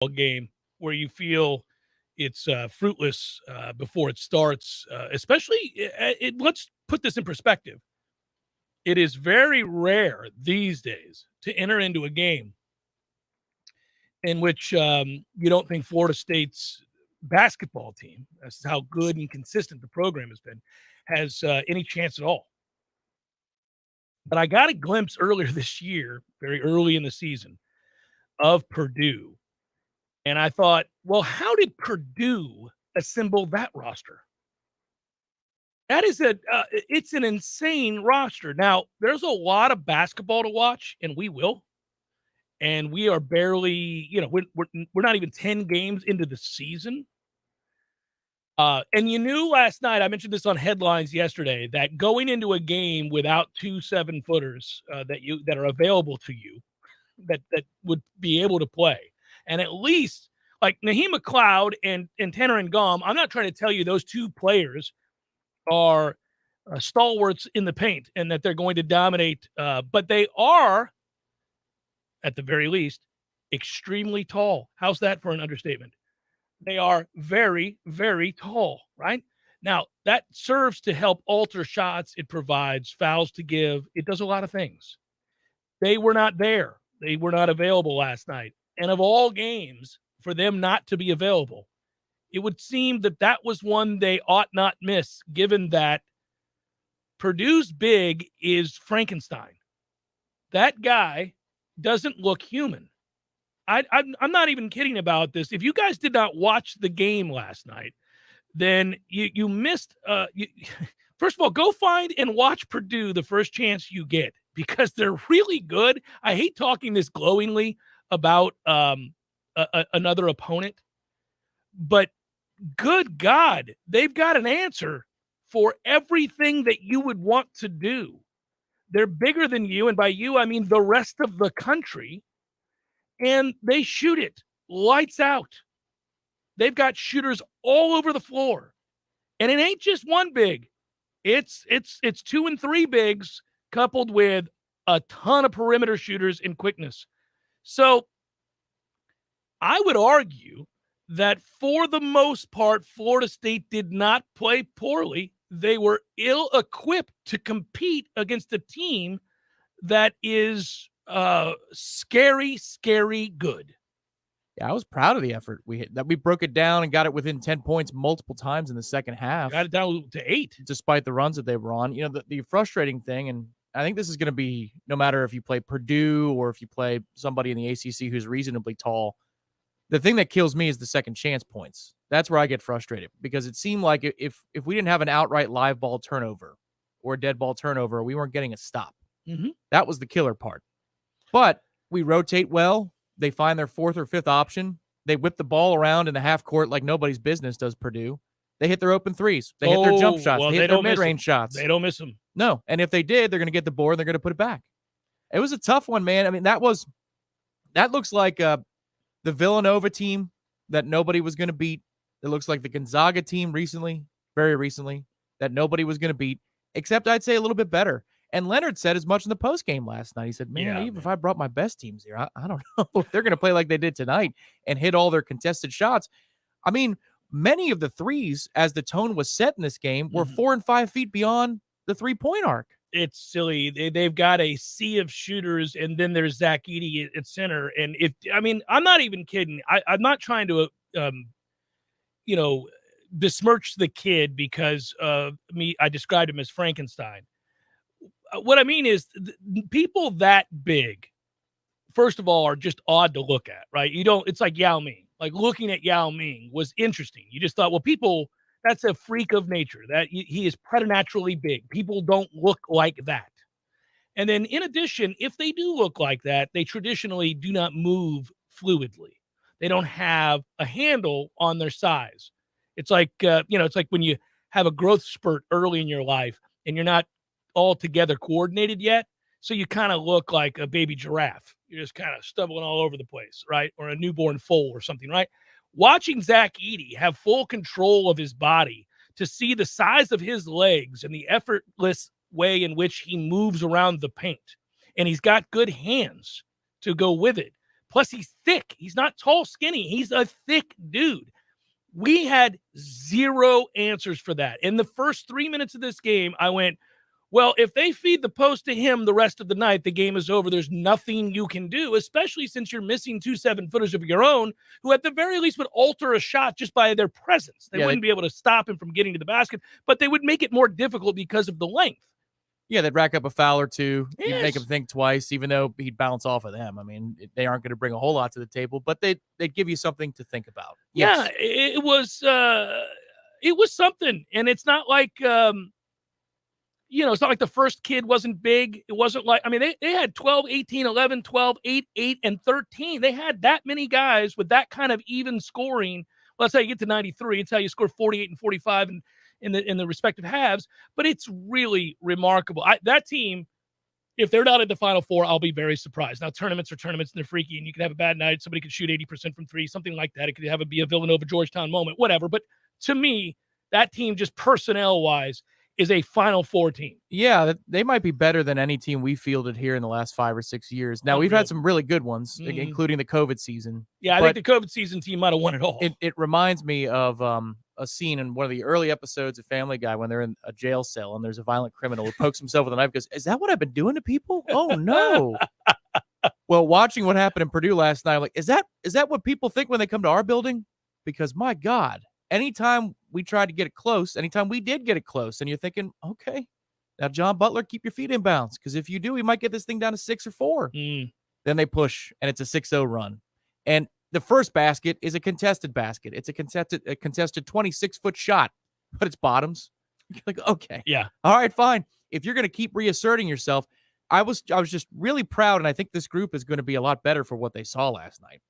game where you feel it's fruitless before it starts, especially let's put this in perspective. It is very rare these days to enter into a game in which you don't think Florida State's basketball team, that's how good and consistent the program has been, has any chance at all. But I got a glimpse earlier this year, very early in the season, of Purdue. And I thought, well, how did Purdue assemble that roster? That is it's an insane roster. Now, there's a lot of basketball to watch, and we will. And we are barely, we're not even 10 games into the season. And you knew last night, I mentioned this on headlines yesterday, that going into a game without 2 7-footers that are available to you, that would be able to play, and at least like Naheem McLeod and Tanner Ngom, I'm not trying to tell you those two players are stalwarts in the paint and that they're going to dominate, but they are, at the very least, extremely tall. How's that for an understatement? They are very, very tall, right? Now, that serves to help alter shots. It provides fouls to give. It does a lot of things. They were not there. They were not available last night. And of all games, for them not to be available, it would seem that that was one they ought not miss, given that Purdue's big is Frankenstein. That guy doesn't look human. I'm not even kidding about this. If you guys did not watch the game last night, then you missed. First of all, go find and watch Purdue the first chance you get, because they're really good. I hate talking this glowingly about another opponent, but good God, they've got an answer for everything that you would want to do. They're bigger than you, and by you, I mean the rest of the country, and they shoot it lights out. They've got shooters all over the floor, and it ain't just one big. It's 2 and 3 bigs coupled with a ton of perimeter shooters and quickness. So I would argue that for the most part, Florida State did not play poorly. They were ill-equipped to compete against a team that is scary, scary good. Yeah, I was proud of the effort we broke it down and got it within 10 points multiple times in the second half. Got it down to 8. Despite the runs that they were on. The frustrating thing, and I think this is going to be no matter if you play Purdue or if you play somebody in the ACC who's reasonably tall, the thing that kills me is the second chance points. That's where I get frustrated, because it seemed like if we didn't have an outright live ball turnover or a dead ball turnover, we weren't getting a stop. Mm-hmm. That was the killer part. But we rotate well. They find their 4th or 5th option. They whip the ball around in the half court like nobody's business, does Purdue. They hit their open threes. They hit their jump shots. They hit their mid-range shots. They don't miss them. No. And if they did, they're going to get the board and they're going to put it back. It was a tough one, man. I mean, that looks like the Villanova team that nobody was going to beat. It looks like the Gonzaga team very recently, that nobody was going to beat, except I'd say a little bit better. And Leonard said as much in the postgame last night. He said, even if I brought my best teams here, I don't know if they're going to play like they did tonight and hit all their contested shots. I mean, many of the threes, as the tone was set in this game, were 4 and 5 feet beyond the 3-point arc. It's silly. They've got a sea of shooters, and then there's Zach Edey at center. And I'm not even kidding. I'm not trying to, besmirch the kid because I described him as Frankenstein. What I mean is people that big, first of all, are just odd to look at, right? It's like Yao Ming. Like looking at Yao Ming was interesting. You just thought, well, that's a freak of nature, that he is preternaturally big. People don't look like that. And then in addition, if they do look like that, they traditionally do not move fluidly. They don't have a handle on their size. It's like, it's like when you have a growth spurt early in your life and you're not altogether coordinated yet. So you kind of look like a baby giraffe. You're just kind of stumbling all over the place, right? Or a newborn foal or something, right? Watching Zach Edey have full control of his body, to see the size of his legs and the effortless way in which he moves around the paint. And he's got good hands to go with it. Plus, he's thick. He's not tall, skinny. He's a thick dude. We had zero answers for that. In the first 3 minutes of this game, I went, well, if they feed the post to him the rest of the night, the game is over. There's nothing you can do, especially since you're missing 2 7-footers of your own, who at the very least would alter a shot just by their presence. They wouldn't be able to stop him from getting to the basket, but they would make it more difficult because of the length. Yeah, they'd rack up a foul or two. Yes. You'd make him think twice, even though he'd bounce off of them. I mean, they aren't going to bring a whole lot to the table, but they'd give you something to think about. Yes. Yeah, it was something. And it's not like, it's not like the first kid wasn't big. It wasn't like, I mean, they had 12, 18, 11, 12, 8, 8, and 13. They had that many guys with that kind of even scoring. Well, that's how you get to 93. It's how you score 48 and 45 in the respective halves, but it's really remarkable. That team, if they're not in the Final Four, I'll be very surprised. Now, tournaments are tournaments, and they're freaky, and you can have a bad night. Somebody could shoot 80% from three, something like that. It could be a Villanova-Georgetown moment, whatever. But to me, that team, just personnel-wise, is a Final Four team. Yeah, they might be better than any team we fielded here in the last 5 or 6 years. Now, we've had some really good ones, including the COVID season. Yeah, I think the COVID season team might have won it all. It reminds me of a scene in one of the early episodes of Family Guy when they're in a jail cell and there's a violent criminal who pokes himself with a knife and goes, is that what I've been doing to people? Oh, no. Well, watching what happened in Purdue last night, I'm like, is that what people think when they come to our building? Because, my God, anytime we tried to get it close, anytime we did get it close, and you're thinking, okay, now, John Butler, keep your feet in bounds, because if you do, we might get this thing down to 6 or 4. Then they push, and it's a 6-0 run. And the first basket is a contested basket. It's a contested 26-foot shot, but it's bottoms. You're like, okay. Yeah. All right, fine. If you're going to keep reasserting yourself, I was just really proud, and I think this group is going to be a lot better for what they saw last night.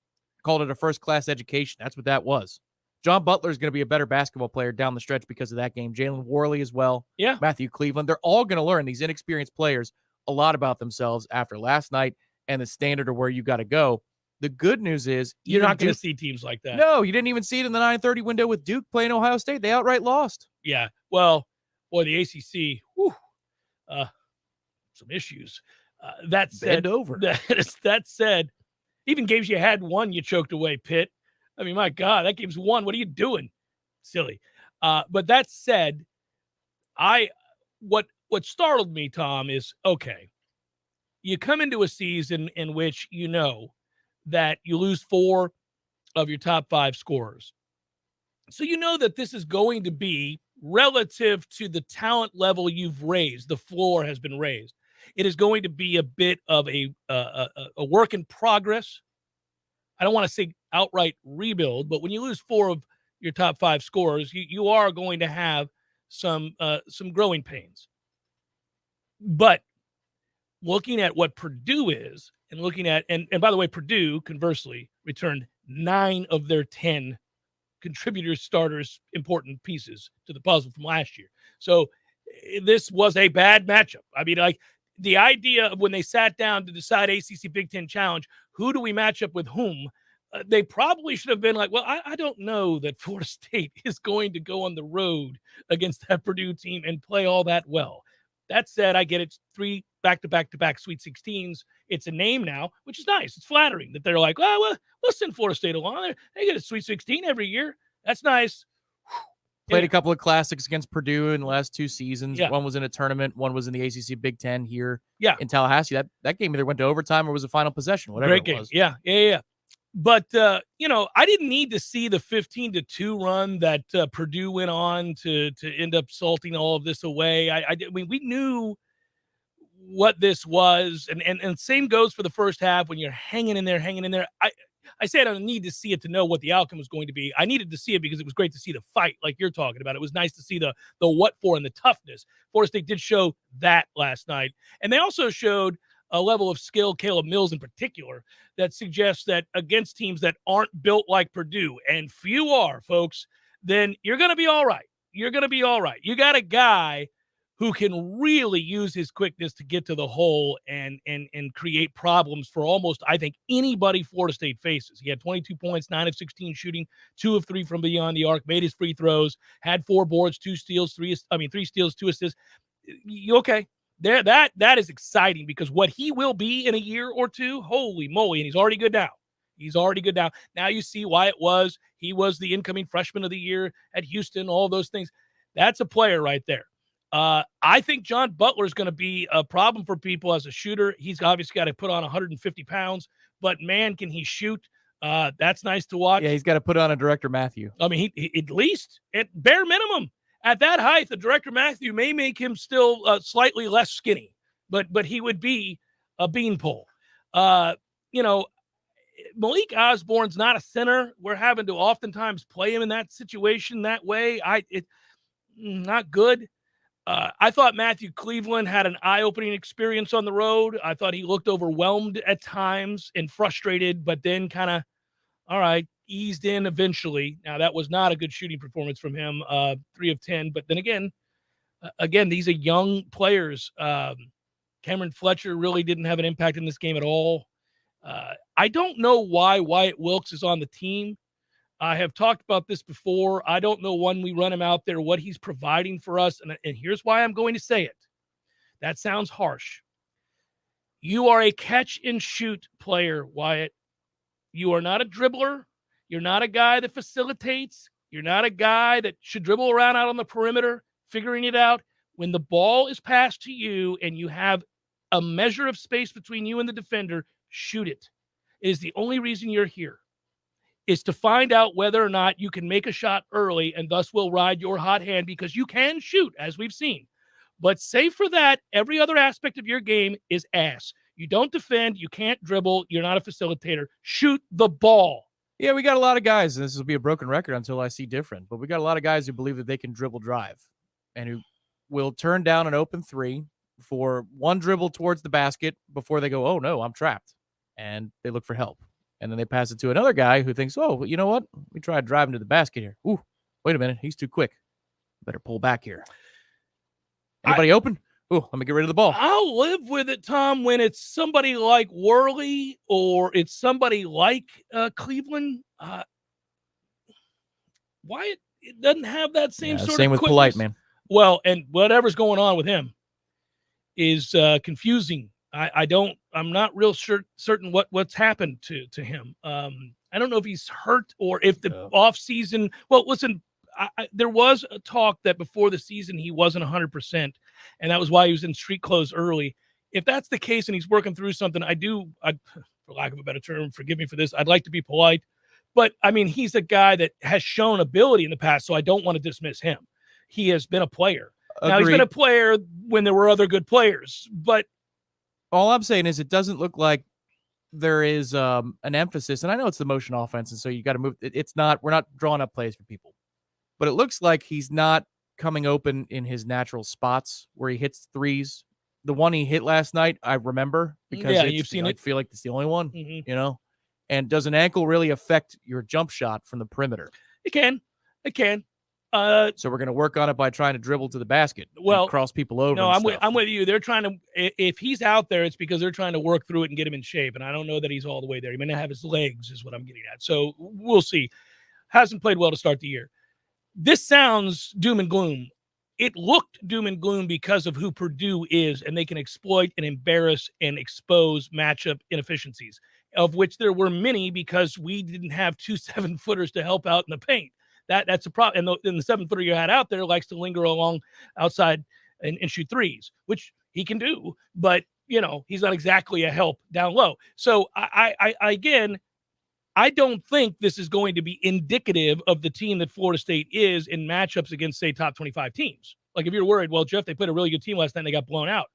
Called it a first-class education. That's what that was. John Butler is going to be a better basketball player down the stretch because of that game. Jalen Worley as well. Yeah. Matthew Cleveland. They're all going to learn, these inexperienced players, a lot about themselves after last night and the standard of where you got to go. The good news is you're not going to see teams like that. No, you didn't even see it in the 9:30 window with Duke playing Ohio State. They outright lost. Yeah. Well, boy, the ACC, some issues. That said, bend over. That said, even games you had won, you choked away, Pitt. I mean, my God, that game's won. What are you doing? Silly. But that said, what startled me, Tom, is, okay, you come into a season in which you know that you lose 4 of your top 5 scorers. So you know that this is going to be relative to the talent level you've raised. The floor has been raised. It is going to be a bit of a work in progress. I don't want to say outright rebuild, but when you lose 4 of your top 5 scorers, you are going to have some growing pains. But looking at what Purdue is, and looking at, and by the way, Purdue, conversely, returned 9 of their 10 contributors, starters, important pieces to the puzzle from last year. So this was a bad matchup. I mean, like, the idea of when they sat down to decide ACC Big Ten Challenge, who do we match up with whom? They probably should have been like, well, I don't know that Florida State is going to go on the road against that Purdue team and play all that well. That said, I get it. 3 back-to-back Sweet 16s. It's a name now, which is nice. It's flattering that they're like, well, we'll send Florida State along. They get a Sweet 16 every year. That's nice. Played a couple of classics against Purdue in the last 2 seasons. Yeah. One was in a tournament. One was in the ACC Big Ten here in Tallahassee. That game either went to overtime or was a final possession, whatever Great it game. was. Yeah. But, I didn't need to see the 15-2 run that Purdue went on to end up salting all of this away. I mean, we knew what this was. And same goes for the first half when you're hanging in there. I said I don't need to see it to know what the outcome was going to be. I needed to see it because it was great to see the fight like you're talking about. It was nice to see the what for and the toughness. Florida State did show that last night. And they also showed a level of skill, Caleb Mills in particular, that suggests that against teams that aren't built like Purdue, and few are, folks, then you're going to be all right. You got a guy who can really use his quickness to get to the hole and create problems for almost, I think, anybody Florida State faces. He had 22 points, 9 of 16 shooting, 2 of 3 from beyond the arc, made his free throws, had 4 boards, 3 steals, 2 assists. Okay. That is exciting because what he will be in a year or two, holy moly, and he's already good now. He's already good now. Now you see why it was. He was the incoming freshman of the year at Houston, all those things. That's a player right there. I think John Butler is going to be a problem for people as a shooter. He's obviously got to put on 150 pounds, but man, can he shoot? That's nice to watch. Yeah, he's got to put on a Director Matthew. I mean, he at least at bare minimum at that height, the Director Matthew may make him still slightly less skinny, but he would be a beanpole. Malik Osborne's not a center. We're having to oftentimes play him in that situation that way. Not good. I thought Matthew Cleveland had an eye-opening experience on the road. I thought he looked overwhelmed at times and frustrated, but then kind of, all right, eased in eventually. Now, that was not a good shooting performance from him, 3 of 10. But then again, these are young players. Cameron Fletcher really didn't have an impact in this game at all. I don't know why Wyatt Wilkes is on the team. I have talked about this before. I don't know when we run him out there, what he's providing for us. And here's why I'm going to say it. That sounds harsh. You are a catch and shoot player, Wyatt. You are not a dribbler. You're not a guy that facilitates. You're not a guy that should dribble around out on the perimeter, figuring it out. When the ball is passed to you and you have a measure of space between you and the defender, shoot it. It is the only reason you're here, is to find out whether or not you can make a shot early and thus will ride your hot hand, because you can shoot, as we've seen. But save for that, every other aspect of your game is ass. You don't defend. You can't dribble. You're not a facilitator. Shoot the ball. Yeah, we got a lot of guys, and this will be a broken record until I see different, but we got a lot of guys who believe that they can dribble drive and who will turn down an open three for one dribble towards the basket before they go, oh, no, I'm trapped. And they look for help. And then they pass it to another guy who thinks, oh, you know what? We tried driving to the basket here. Ooh, wait a minute. He's too quick. Better pull back here. Anybody open? Ooh, let me get rid of the ball. I'll live with it, Tom, when it's somebody like Worley or it's somebody like Cleveland. Wyatt, it doesn't have that same sort of same with quickness. Polite, man. Well, and whatever's going on with him is confusing. I'm not real certain what's happened to him. I don't know if he's hurt or if the offseason. Well, listen, there was a talk that before the season he wasn't 100%, and that was why he was in street clothes early. If that's the case and he's working through something, I for lack of a better term, forgive me for this, I'd like to be polite. But, I mean, he's a guy that has shown ability in the past, so I don't want to dismiss him. He has been a player. Agreed. Now, he's been a player when there were other good players, but all I'm saying is it doesn't look like there is an emphasis, and I know it's the motion offense, and so you got to move. It's not, we're not drawing up plays for people, but it looks like he's not coming open in his natural spots where he hits threes. The one he hit last night, I remember, because you've seen it. I feel like it's the only one, and does an ankle really affect your jump shot from the perimeter? It can. So we're going to work on it by trying to dribble to the basket. Well, cross people over. No, I'm with you. They're trying to. If he's out there, it's because they're trying to work through it and get him in shape. And I don't know that he's all the way there. He may not have his legs, is what I'm getting at. So we'll see. Hasn't played well to start the year. This sounds doom and gloom. It looked doom and gloom because of who Purdue is, and they can exploit and embarrass and expose matchup inefficiencies, of which there were many because we didn't have 2 7-footers to help out in the paint. That's a problem. And the 7-footer you had out there likes to linger along outside and shoot threes, which he can do, but he's not exactly a help down low. So I don't think this is going to be indicative of the team that Florida State is in matchups against, say, top 25 teams. Like if you're worried, well, Jeff, they played a really good team last night and they got blown out.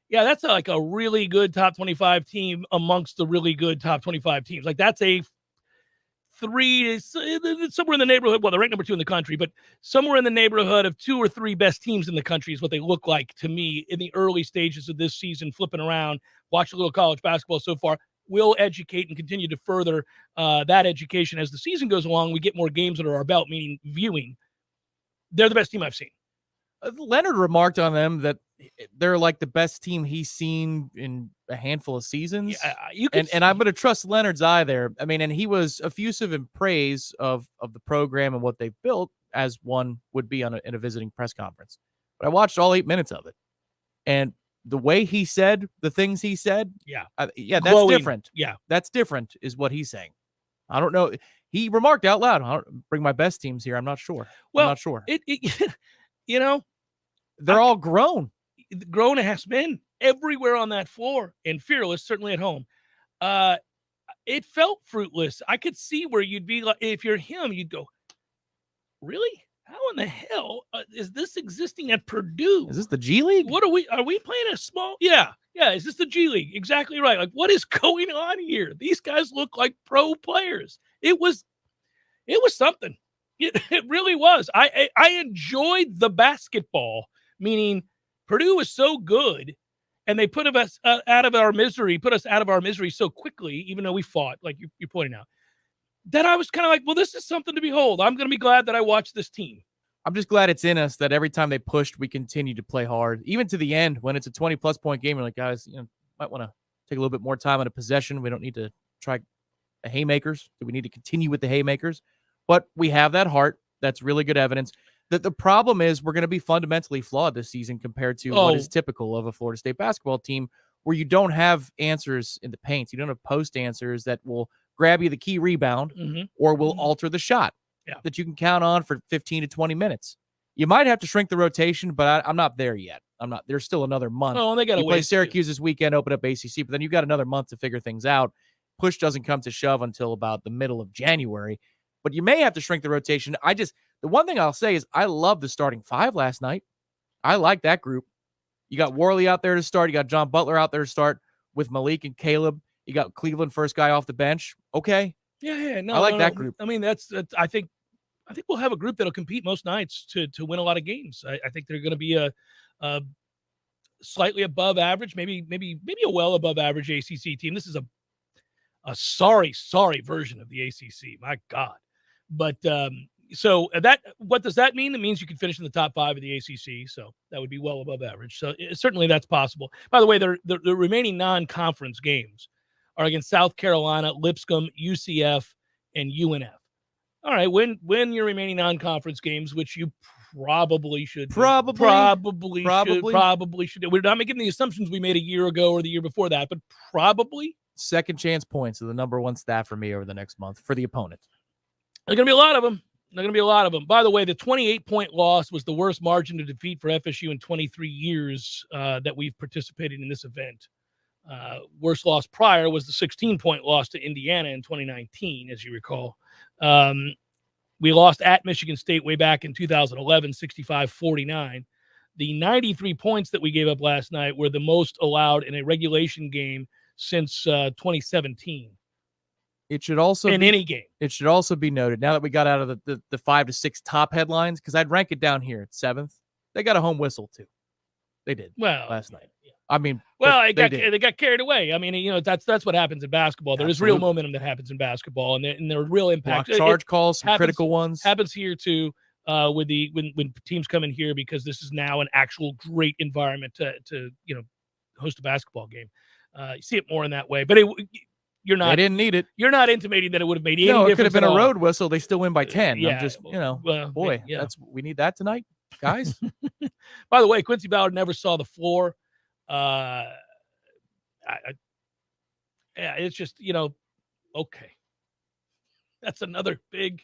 Yeah, that's like a really good top 25 team amongst the really good top 25 teams. Like that's a somewhere in the neighborhood. Well, they're ranked number 2 in the country, but somewhere in the neighborhood of 2 or 3 best teams in the country is what they look like to me in the early stages of this season, flipping around, watch a little college basketball so far. We'll educate and continue to further that education as the season goes along. We get more games under our belt, meaning viewing. They're the best team I've seen. Leonard remarked on them that they're like the best team he's seen in a handful of seasons. And I'm going to trust Leonard's eye there. I mean, and he was effusive in praise of the program and what they've built, as one would be in a visiting press conference. But I watched all 8 minutes of it, and the way he said the things he said, that's glowing. different. Yeah, that's different, is what he's saying. I don't know. He remarked out loud, "I don't bring my best teams here. I'm not sure. Well, I'm not sure." You know, They're all grown. Grown has been everywhere on that floor, and fearless, certainly at home. It felt fruitless. I could see where you'd be like, if you're him, you'd go, really? How in the hell is this existing at Purdue? Is this the G League? What are we playing a small? Yeah. Is this the G League? Exactly right. Like, what is going on here? These guys look like pro players. It was something. It really was. I enjoyed the basketball, meaning Purdue was so good, and they put us out of our misery so quickly, even though we fought, like you're pointing out, that I was kind of like, well, this is something to behold. I'm going to be glad that I watched this team. I'm just glad it's in us that every time they pushed, we continue to play hard, even to the end when it's a 20-plus point game. We're like, guys, might want to take a little bit more time on a possession. We don't need to try the haymakers. Do we need to continue with the haymakers? But we have that heart. That's really good evidence. That the problem is we're going to be fundamentally flawed this season compared to what is typical of a Florida State basketball team, where you don't have answers in the paint. You don't have post answers that will grab you the key rebound or will alter the shot that you can count on for 15 to 20 minutes. You might have to shrink the rotation, but I'm not there yet. I'm not. There's still another month. Oh, they got to play Syracuse this weekend, open up ACC, but then you got another month to figure things out. Push doesn't come to shove until about the middle of January, but you may have to shrink the rotation. The one thing I'll say is I love the starting five last night. I like that group. You got Worley out there to start. You got John Butler out there to start with Malik and Caleb. You got Cleveland, first guy off the bench. Okay. Yeah. No, I like that group. I mean, that's I think we'll have a group that'll compete most nights to win a lot of games. I think they're going to be a slightly above average, maybe a well above average ACC team. This is a sorry version of the ACC. My God. But so what does that mean? It means you can finish in the top 5 of the ACC. So that would be well above average. So certainly that's possible. By the way, the remaining non-conference games are against South Carolina, Lipscomb, UCF, and UNF. All right, win your remaining non-conference games, which you probably should. Probably should. We're not making the assumptions we made a year ago or the year before that, but probably. Second chance points are the number one stat for me over the next month for the opponent. There's going to be a lot of them. By the way, the 28-point loss was the worst margin of defeat for FSU in 23 years that we've participated in this event. Worst loss prior was the 16-point loss to Indiana in 2019, as you recall. We lost at Michigan State way back in 2011, 65-49. The 93 points that we gave up last night were the most allowed in a regulation game since 2017. It should also any game. It should also be noted, now that we got out of the 5 to 6 top headlines, because I'd rank it down here at 7th. They got a home whistle too. They did. Last night. Yeah. I mean, they got carried away. I mean, that's what happens in basketball. There is real momentum that happens in basketball, and there are real impact. Block charge calls, some critical ones happens here too. When teams come in here, because this is now an actual great environment to host a basketball game. You see it more in that way, but you're not. They didn't need it. You're not intimating that it would have made any difference. No, it could have been a road whistle. They still win by 10. Yeah, I'm just, we need that tonight, guys. By the way, Quincy Ballard never saw the floor. It's just, okay. That's another big,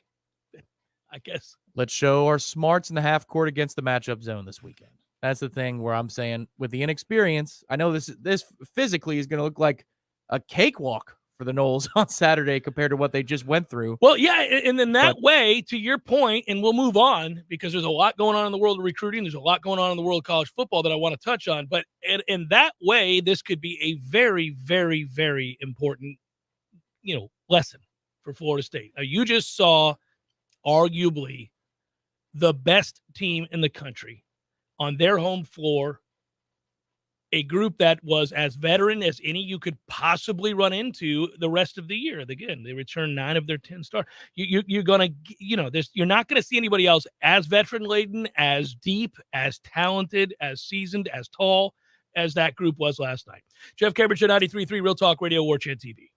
I guess. Let's show our smarts in the half court against the matchup zone this weekend. That's the thing where I'm saying with the inexperience, I know this physically is going to look like a cakewalk for the Noles on Saturday compared to what they just went through. Well, yeah, and then way, to your point, and we'll move on because there's a lot going on in the world of recruiting. There's a lot going on in the world of college football that I want to touch on. But in that way, this could be a very, very, very important, lesson for Florida State. Now, you just saw arguably the best team in the country on their home floor, a group that was as veteran as any you could possibly run into the rest of the year. Again, they returned 9 of their 10 stars. You're going to, you're not going to see anybody else as veteran-laden, as deep, as talented, as seasoned, as tall as that group was last night. Jeff Cambridge at 93.3 Real Talk Radio, Warchant TV.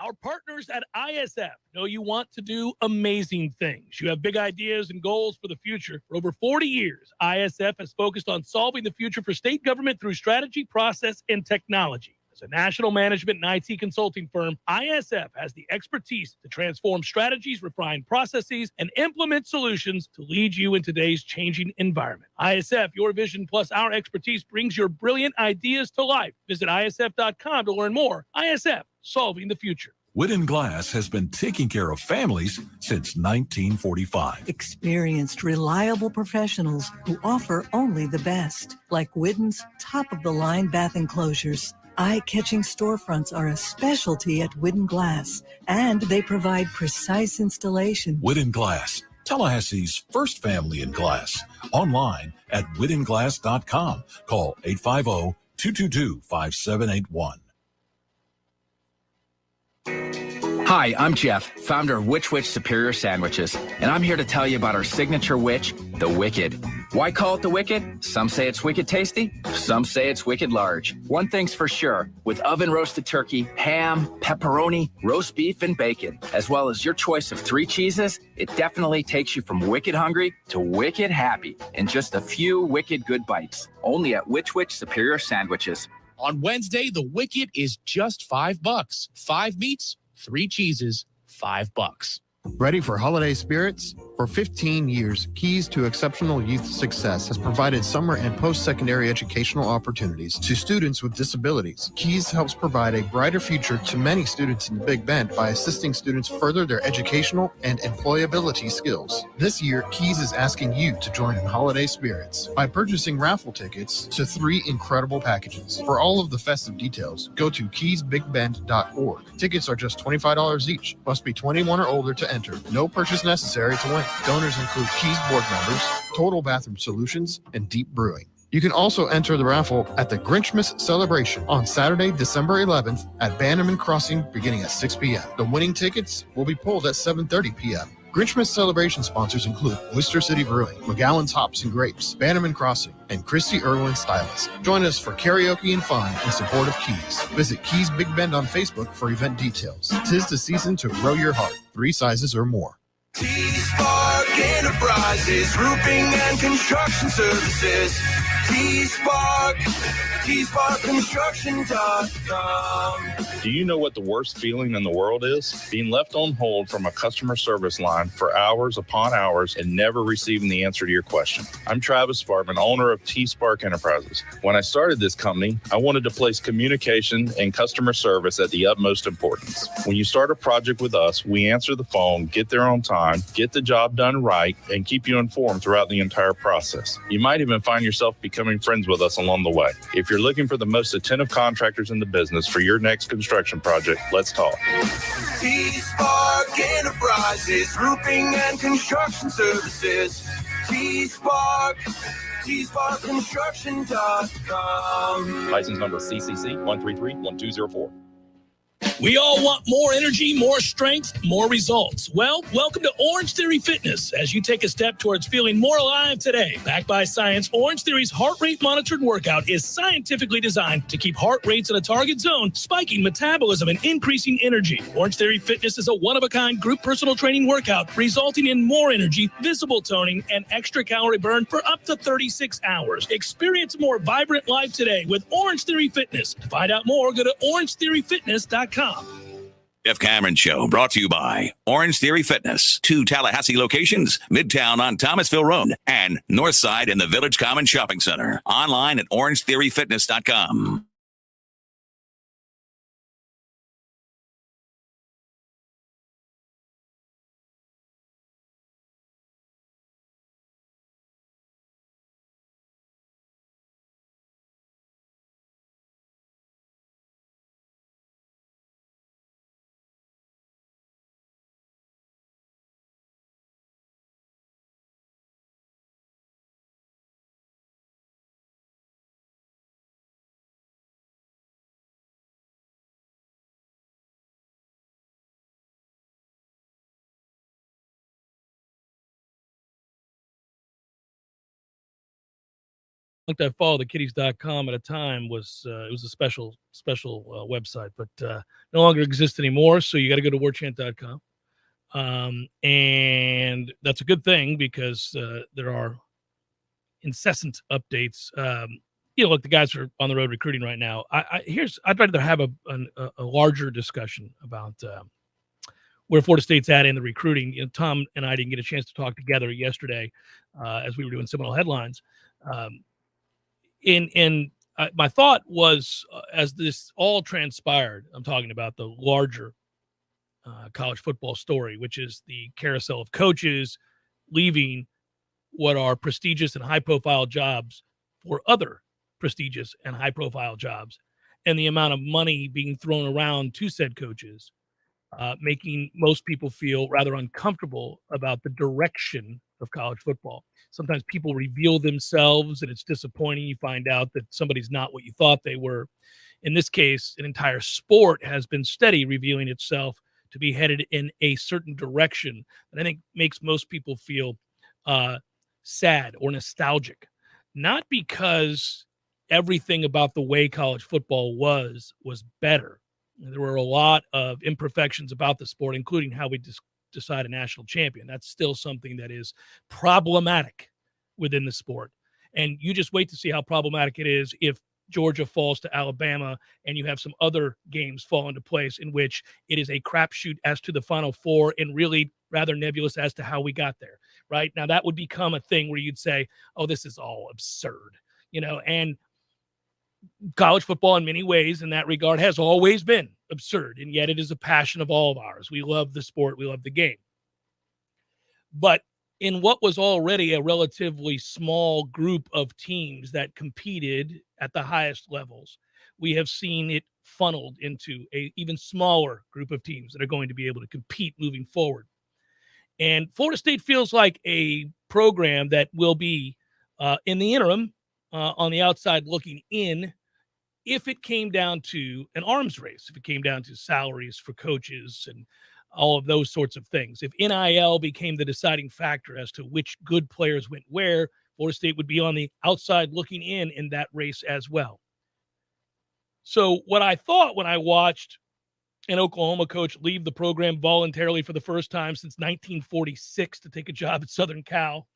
Our partners at ISF know you want to do amazing things. You have big ideas and goals for the future. For over 40 years, ISF has focused on solving the future for state government through strategy, process, and technology. As a national management and IT consulting firm, ISF has the expertise to transform strategies, refine processes, and implement solutions to lead you in today's changing environment. ISF, your vision plus our expertise brings your brilliant ideas to life. Visit ISF.com to learn more. ISF, solving the future. Whitten Glass has been taking care of families since 1945. Experienced, reliable professionals who offer only the best, like Whitten's top-of-the-line bath enclosures. Eye-catching storefronts are a specialty at Whitten Glass, and they provide precise installation. Whitten Glass, Tallahassee's first family in glass. Online at whittenglass.com. Call 850-222-5781. Hi, I'm Jeff, founder of Which Superior Sandwiches, and I'm here to tell you about our signature Which, the Wicked. Why call it the Wicked? Some say it's wicked tasty, some say it's wicked large. One thing's for sure, with oven-roasted turkey, ham, pepperoni, roast beef, and bacon, as well as your choice of 3 cheeses, it definitely takes you from wicked hungry to wicked happy in just a few wicked good bites. Only at Which Superior Sandwiches. On Wednesday, the Wicked is just $5. 5 meats, 3 cheeses, $5. Ready for holiday spirits? For 15 years, Keys to Exceptional Youth Success has provided summer and post-secondary educational opportunities to students with disabilities. Keys helps provide a brighter future to many students in the Big Bend by assisting students further their educational and employability skills. This year, Keys is asking you to join in holiday spirits by purchasing raffle tickets to 3 incredible packages. For all of the festive details, go to keysbigbend.org. Tickets are just $25 each. Must be 21 or older to enter. No purchase necessary to win. Donors include Keys board members, Total Bathroom Solutions, and Deep Brewing. You can also enter the raffle at the Grinchmas Celebration on Saturday, December 11th at Bannerman Crossing beginning at 6 p.m. The winning tickets will be pulled at 7:30 p.m. Grinchmas Celebration sponsors include Oyster City Brewing, McGowan's Hops and Grapes, Bannerman Crossing, and Christy Irwin Stylist. Join us for karaoke and fun in support of Keys. Visit Keys Big Bend on Facebook for event details. 'Tis the season to grow your heart. 3 sizes or more. T-Spark Enterprises, roofing and construction services. T-Spark Construction.com. Do you know what the worst feeling in the world is? Being left on hold from a customer service line for hours upon hours and never receiving the answer to your question. I'm Travis Sparkman, owner of T-Spark Enterprises. When I started this company, I wanted to place communication and customer service at the utmost importance. When you start a project with us, we answer the phone, get there on time, get the job done right, and keep you informed throughout the entire process. You might even find yourself becoming friends with us along the way. If you're looking for the most attentive contractors in the business for your next construction project, let's talk. T-Spark Enterprises, roofing and construction services. T-Spark Construction.com. License number CCC 1331204. We all want more energy, more strength, more results. Well, welcome to Orange Theory Fitness as you take a step towards feeling more alive today. Backed by science, Orange Theory's heart rate monitored workout is scientifically designed to keep heart rates in a target zone, spiking metabolism and increasing energy. Orange Theory Fitness is a one-of-a-kind group personal training workout resulting in more energy, visible toning, and extra calorie burn for up to 36 hours. Experience a more vibrant life today with Orange Theory Fitness. To find out more, go to orangetheoryfitness.com. Jeff Cameron Show brought to you by Orange Theory Fitness. 2 Tallahassee locations, Midtown on Thomasville Road and Northside in the Village Common Shopping Center. Online at orangetheoryfitness.com. I followed the kitties.com at a time was it was a special website, but no longer exists anymore. So you got to go to warchant.com. And that's a good thing because there are incessant updates. look, the guys are on the road recruiting right now. I'd rather have a larger discussion about where Florida State's at in the recruiting. Tom and I didn't get a chance to talk together yesterday as we were doing Seminole headlines. My thought was, as this all transpired, I'm talking about the larger college football story, which is the carousel of coaches leaving what are prestigious and high-profile jobs for other prestigious and high-profile jobs, and the amount of money being thrown around to said coaches, making most people feel rather uncomfortable about the direction of college football. Sometimes people reveal themselves, and it's disappointing. You find out that somebody's not what you thought they were. In this case, an entire sport has been steady revealing itself to be headed in a certain direction that I think makes most people feel sad or nostalgic. Not because everything about the way college football was better. There were a lot of imperfections about the sport, including how we decide a national champion. That's still something that is problematic within the sport. And you just wait to see how problematic it is if Georgia falls to Alabama and you have some other games fall into place in which it is a crapshoot as to the Final Four and really rather nebulous as to how we got there, right? Now, that would become a thing where you'd say, oh, this is all absurd, and college football in many ways in that regard has always been absurd, and yet it is a passion of all of ours. We love the sport. We love the game. But in what was already a relatively small group of teams that competed at the highest levels, we have seen it funneled into an even smaller group of teams that are going to be able to compete moving forward. And Florida State feels like a program that will be, in the interim, on the outside looking in, if it came down to an arms race, if it came down to salaries for coaches and all of those sorts of things. If NIL became the deciding factor as to which good players went where, Florida State would be on the outside looking in that race as well. So what I thought when I watched an Oklahoma coach leave the program voluntarily for the first time since 1946 to take a job at Southern Cal,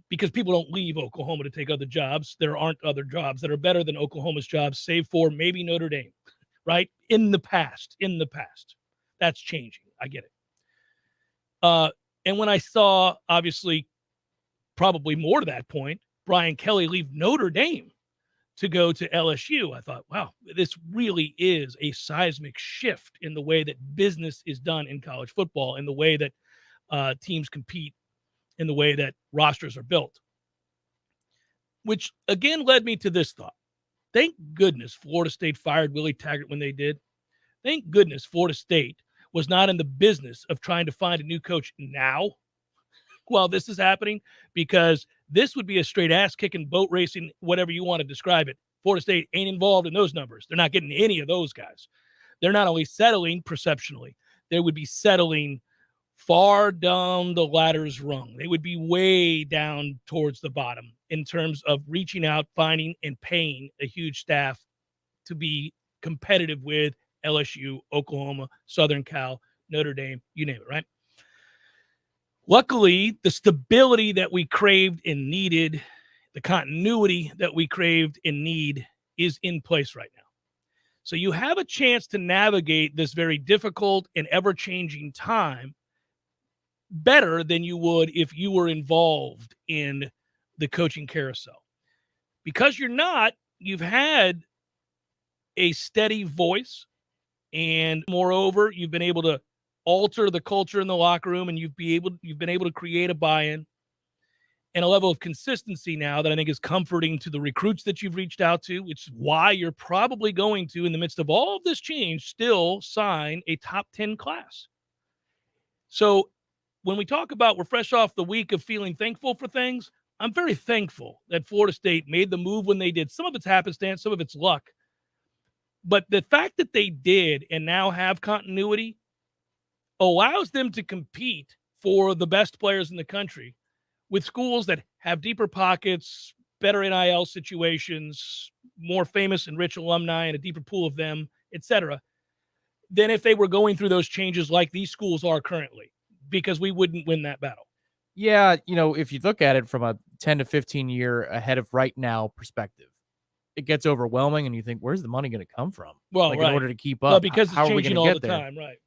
because people don't leave Oklahoma to take other jobs. There aren't other jobs that are better than Oklahoma's jobs, save for maybe Notre Dame, right? In the past. That's changing. I get it. And when I saw, obviously, probably more to that point, Brian Kelly leave Notre Dame to go to LSU, I thought, wow, this really is a seismic shift in the way that business is done in college football, in the way that teams compete, in the way that rosters are built. Which, again, led me to this thought. Thank goodness Florida State fired Willie Taggart when they did. Thank goodness Florida State was not in the business of trying to find a new coach now while this is happening, because this would be a straight ass-kicking, boat racing, whatever you want to describe it. Florida State ain't involved in those numbers. They're not getting any of those guys. They're not only settling perceptionally, they would be settling far down the ladder's rung. They would be way down towards the bottom in terms of reaching out, finding, and paying a huge staff to be competitive with LSU, Oklahoma, Southern Cal, Notre Dame, you name it, right? Luckily, the stability that we craved and needed, the continuity that we craved and need is in place right now. So you have a chance to navigate this very difficult and ever-changing time better than you would if you were involved in the coaching carousel. Because you're not, you've had a steady voice, and moreover, you've been able to alter the culture in the locker room, and you've been able to create a buy-in and a level of consistency now that I think is comforting to the recruits that you've reached out to. It's why you're probably going to, in the midst of all of this change, still sign a top 10 class. So when we talk about we're fresh off the week of feeling thankful for things, I'm very thankful that Florida State made the move when they did. Some of it's happenstance, some of it's luck. But the fact that they did and now have continuity allows them to compete for the best players in the country with schools that have deeper pockets, better NIL situations, more famous and rich alumni and a deeper pool of them, etc., than if they were going through those changes like these schools are currently, because we wouldn't win that battle. Yeah, if you look at it from a 10 to 15 year ahead of right now perspective, it gets overwhelming and you think, where's the money going to come from? Well, In right. order to keep Well, up. because How it's are we changing going to all get the there? time, right?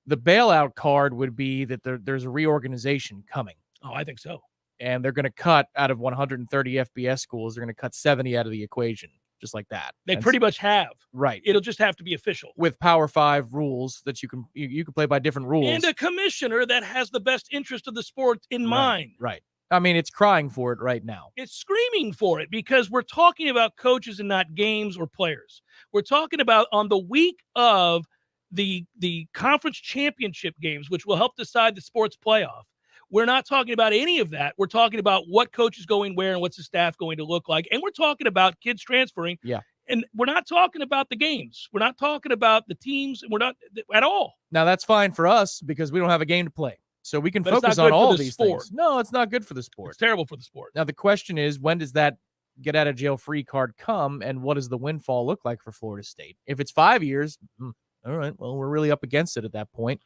The bailout card would be that there's a reorganization coming. Oh, I think so. And they're going to cut out of 130 FBS schools. They're going to cut 70 out of the equation, just like that. They pretty much have. Right. It'll just have to be official. With Power 5 rules that you can play by different rules. And a commissioner that has the best interest of the sport in mind. Right. I mean, it's crying for it right now. It's screaming for it because we're talking about coaches and not games or players. We're talking about on the week of the conference championship games, which will help decide the sports playoff. We're not talking about any of that. We're talking about what coach is going where and what's the staff going to look like. And we're talking about kids transferring. Yeah. And we're not talking about the games. We're not talking about the teams. We're not at all. Now, that's fine for us because we don't have a game to play. So we can But it's focus not good on for all the these sport. things. No, it's not good for the sport. It's terrible for the sport. Now, the question is, when does that get out of jail free card come, and what does the windfall look like for Florida State? If it's 5 years, all right, well, we're really up against it at that point.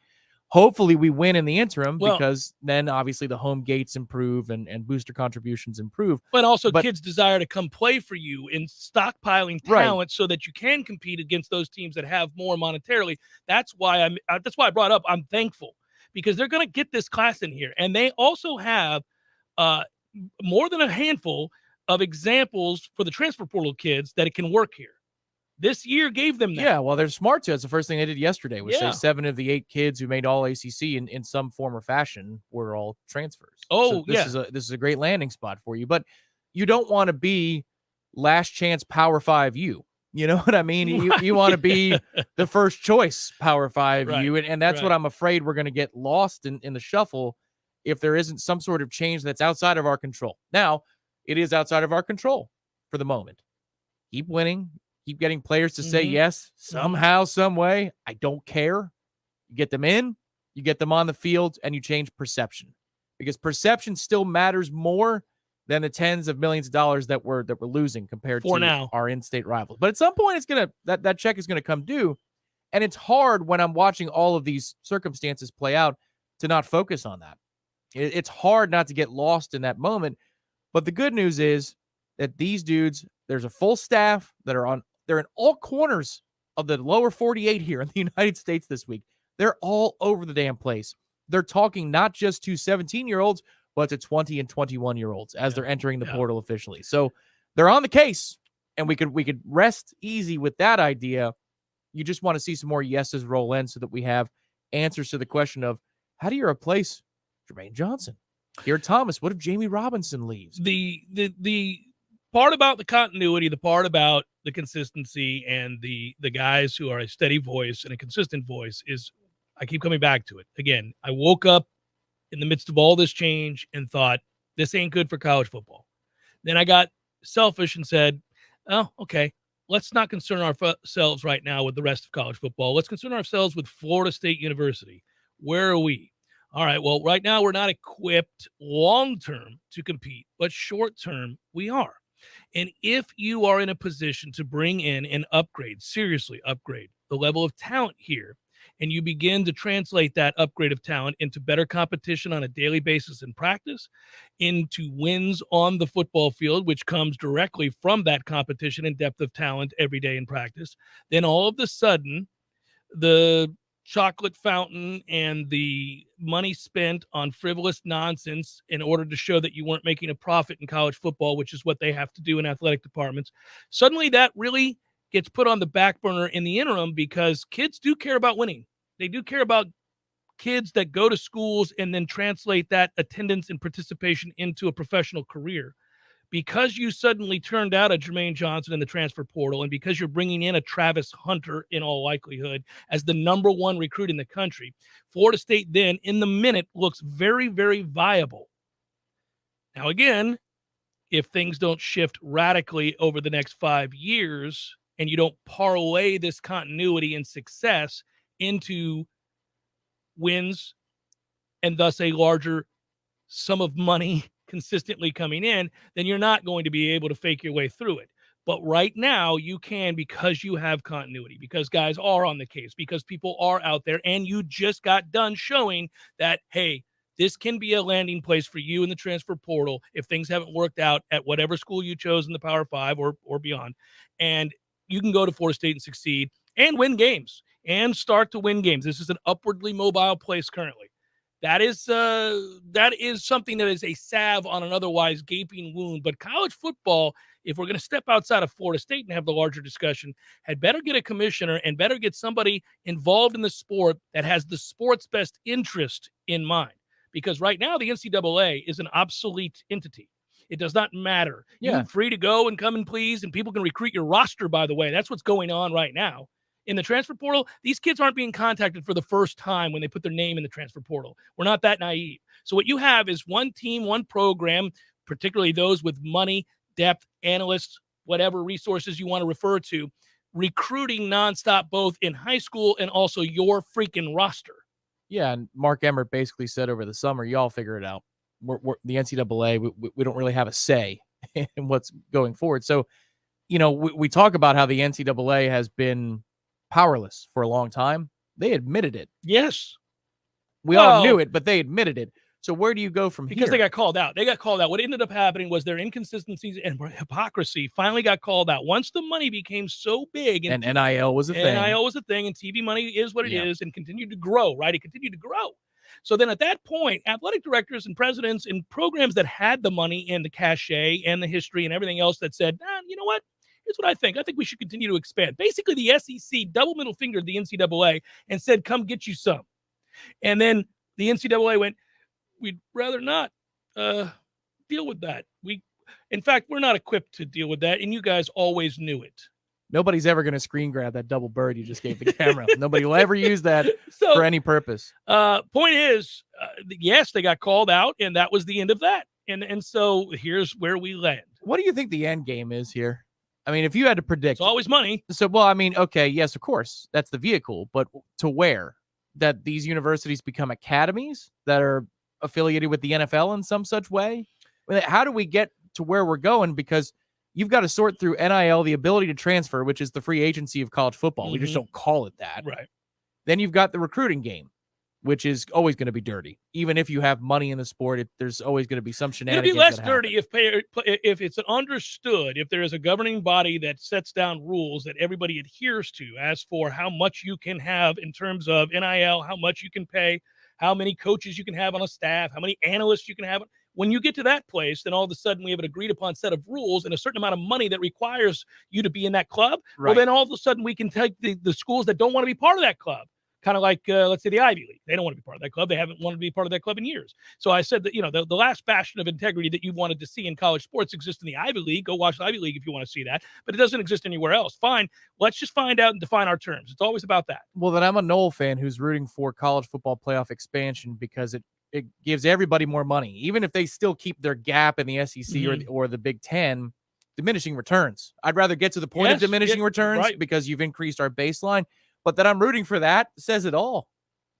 Hopefully we win in the interim because then obviously the home gates improve and booster contributions improve. But also kids' desire to come play for you in stockpiling talent so that you can compete against those teams that have more monetarily. That's why I brought up I'm thankful because they're going to get this class in here. And they also have more than a handful of examples for the transfer portal kids that it can work here. This year gave them that. Yeah, well, they're smart to. That's the first thing they did yesterday was say 7 of the 8 kids who made all ACC in some form or fashion were all transfers. Oh, so this is a great landing spot for you. But you don't want to be last chance Power 5 U. You know what I mean? You want to be the first choice Power 5 U. And that's what I'm afraid we're going to get lost in the shuffle if there isn't some sort of change that's outside of our control. Now, it is outside of our control for the moment. Keep winning. Keep getting players to say yes somehow, some way. I don't care. You get them in, you get them on the field, and you change perception because perception still matters more than the tens of millions of dollars that we're losing compared to our in-state rivals. But at some point, it's gonna that check is gonna come due, and it's hard when I'm watching all of these circumstances play out to not focus on that. It's hard not to get lost in that moment. But the good news is that these dudes, there's a full staff that they're in all corners of the lower 48 here in the United States this week. They're all over the damn place. They're talking not just to 17-year-olds, but to 20 and 21-year-olds as they're entering the portal officially. So they're on the case, and we could rest easy with that idea. You just want to see some more yeses roll in so that we have answers to the question of how do you replace Jermaine Johnson? Here, Thomas, what if Jamie Robinson leaves? The part about the continuity, the part about the consistency and the guys who are a steady voice and a consistent voice is I keep coming back to it. Again, I woke up in the midst of all this change and thought, this ain't good for college football. Then I got selfish and said, oh, okay, let's not concern ourselves right now with the rest of college football. Let's concern ourselves with Florida State University. Where are we? All right, well, right now we're not equipped long-term to compete, but short-term we are. And if you are in a position to bring in and upgrade, seriously upgrade the level of talent here, and you begin to translate that upgrade of talent into better competition on a daily basis in practice, into wins on the football field, which comes directly from that competition and depth of talent every day in practice, then all of a sudden the chocolate fountain and the money spent on frivolous nonsense in order to show that you weren't making a profit in college football, which is what they have to do in athletic departments, suddenly that really gets put on the back burner in the interim because kids do care about winning. They do care about kids that go to schools and then translate that attendance and participation into a professional career. Because you suddenly turned out a Jermaine Johnson in the transfer portal and because you're bringing in a Travis Hunter in all likelihood as the number one recruit in the country, Florida State then in the minute looks very, very viable. Now, again, if things don't shift radically over the next 5 years and you don't parlay this continuity and success into wins and thus a larger sum of money consistently coming in, then you're not going to be able to fake your way through it. But right now you can because you have continuity, because guys are on the case, because people are out there, and you just got done showing that, hey, this can be a landing place for you in the transfer portal if things haven't worked out at whatever school you chose in the Power 5 or beyond. And you can go to Florida State and succeed and win games and start to win games. This is an upwardly mobile place currently. That is something that is a salve on an otherwise gaping wound. But college football, if we're going to step outside of Florida State and have the larger discussion, had better get a commissioner and better get somebody involved in the sport that has the sport's best interest in mind. Because right now the NCAA is an obsolete entity. It does not matter. Yeah. You're free to go and come and please, and people can recruit your roster, by the way. That's what's going on right now. In the transfer portal, these kids aren't being contacted for the first time when they put their name in the transfer portal. We're not that naive. So what you have is one team, one program, particularly those with money, depth, analysts, whatever resources you want to refer to, recruiting nonstop both in high school and also your freaking roster. Yeah, and Mark Emmert basically said over the summer, y'all figure it out. We're the NCAA, we don't really have a say in what's going forward. So, we talk about how the NCAA has been powerless for a long time. They admitted it. Yes. We all knew it, but they admitted it. So where do you go from because here? they got called out. What ended up happening was their inconsistencies and hypocrisy finally got called out. Once the money became so big. And NIL was a thing. NIL was a thing, and TV money is what it is and continued to grow, right? It continued to grow. So then at that point, athletic directors and presidents in programs that had the money and the cachet and the history and everything else that said, you know what? Here's what I think. I think we should continue to expand. Basically, the SEC double middle fingered the NCAA and said, come get you some. And then the NCAA went, we'd rather not deal with that. In fact, we're not equipped to deal with that, and you guys always knew it. Nobody's ever going to screen grab that double bird you just gave the camera. Nobody will ever use that for any purpose. Point is, yes, they got called out, and that was the end of that. And so here's where we land. What do you think the end game is here? I mean, if you had to predict. It's always money. So, well, I mean, okay, yes, of course. That's the vehicle. But to where? That these universities become academies that are affiliated with the NFL in some such way? How do we get to where we're going? Because you've got to sort through NIL, the ability to transfer, which is the free agency of college football. Mm-hmm. We just don't call it that. Right. Then you've got the recruiting game, which is always going to be dirty. Even if you have money in the sport, there's always going to be some shenanigans. It'll be less dirty if it's understood, if there is a governing body that sets down rules that everybody adheres to as for how much you can have in terms of NIL, how much you can pay, how many coaches you can have on a staff, how many analysts you can have. When you get to that place, then all of a sudden we have an agreed upon set of rules and a certain amount of money that requires you to be in that club. Right. Well, then all of a sudden we can take the schools that don't want to be part of that club. Kind of like, let's say, the Ivy League. They don't want to be part of that club. They haven't wanted to be part of that club in years. So I said that, the last bastion of integrity that you wanted to see in college sports exists in the Ivy League. Go watch the Ivy League if you want to see that. But it doesn't exist anywhere else. Fine. Let's just find out and define our terms. It's always about that. Well, then I'm a Noles fan who's rooting for college football playoff expansion because it gives everybody more money. Even if they still keep their gap in the SEC or the Big Ten, diminishing returns. I'd rather get to the point of diminishing returns because you've increased our baseline. But that I'm rooting for that says it all.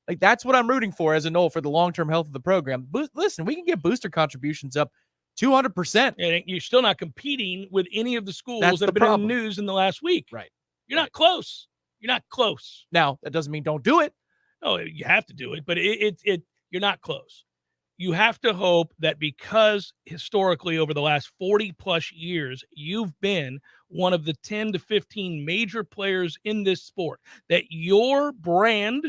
Like, that's what I'm rooting for as a Nole for the long-term health of the program. Listen, we can get booster contributions up 200%. And you're still not competing with any of the schools that have been in the news in the last week. Right. You're not close. You're not close. Now, that doesn't mean don't do it. No, you have to do it, but you're not close. You have to hope that because historically over the last 40 plus years, you've been one of the 10 to 15 major players in this sport, that your brand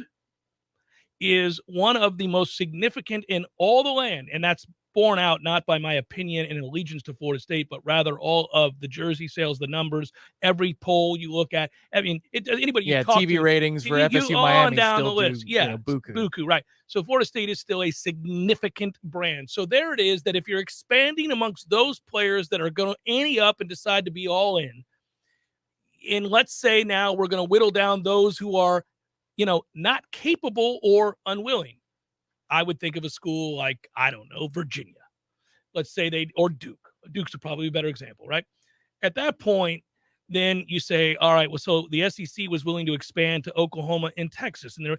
is one of the most significant in all the land. And that's borne out not by my opinion and allegiance to Florida State, but rather all of the jersey sales, the numbers, every poll you look at. I mean, anybody you talk TV to, ratings for FSU Miami down still the list. Buku, right. So Florida State is still a significant brand. So there it is, that if you're expanding amongst those players that are going to ante up and decide to be all in, and let's say now we're going to whittle down those who are, not capable or unwilling. I would think of a school like, I don't know, Virginia. Let's say or Duke. Duke's probably a better example, right? At that point, then you say, all right, well, so the SEC was willing to expand to Oklahoma and Texas. And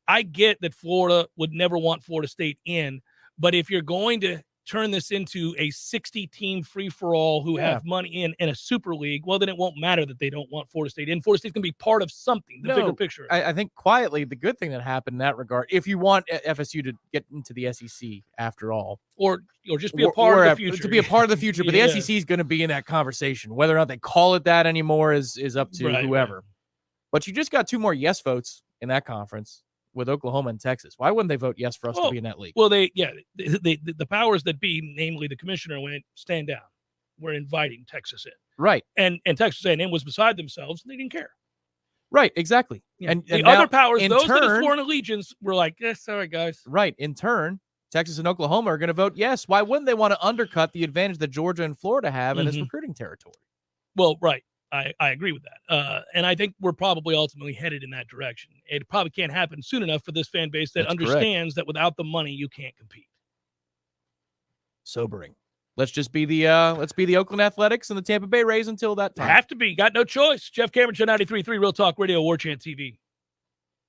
I get that Florida would never want Florida State in, but if you're going to turn this into a 60-team free-for-all who have money in a super league, well, then it won't matter that they don't want Florida State in. Florida State's going to be part of something, the bigger picture. I think quietly the good thing that happened in that regard, if you want FSU to get into the SEC after all. Or just be a part of the future. To be a part of the future, but the SEC is going to be in that conversation. Whether or not they call it that anymore is up to whoever. Right. But you just got 2 more yes votes in that conference with Oklahoma and Texas. Why wouldn't they vote yes for us to be in that league? Well, the powers that be, namely the commissioner, went, stand down. We're inviting Texas in. Right. And Texas A&M was beside themselves. And they didn't care. Right, exactly. Yeah. And the other powers, those that have sworn allegiance, were like, sorry, guys. Right. In turn, Texas and Oklahoma are going to vote yes. Why wouldn't they want to undercut the advantage that Georgia and Florida have in its recruiting territory? Well, right. I agree with that. And I think we're probably ultimately headed in that direction. It probably can't happen soon enough for this fan base that understands that without the money, you can't compete. Sobering. Let's just be the Oakland Athletics and the Tampa Bay Rays until that time. Have to be. Got no choice. Jeff Cameron, Show 93.3 Real Talk Radio, Warchant TV.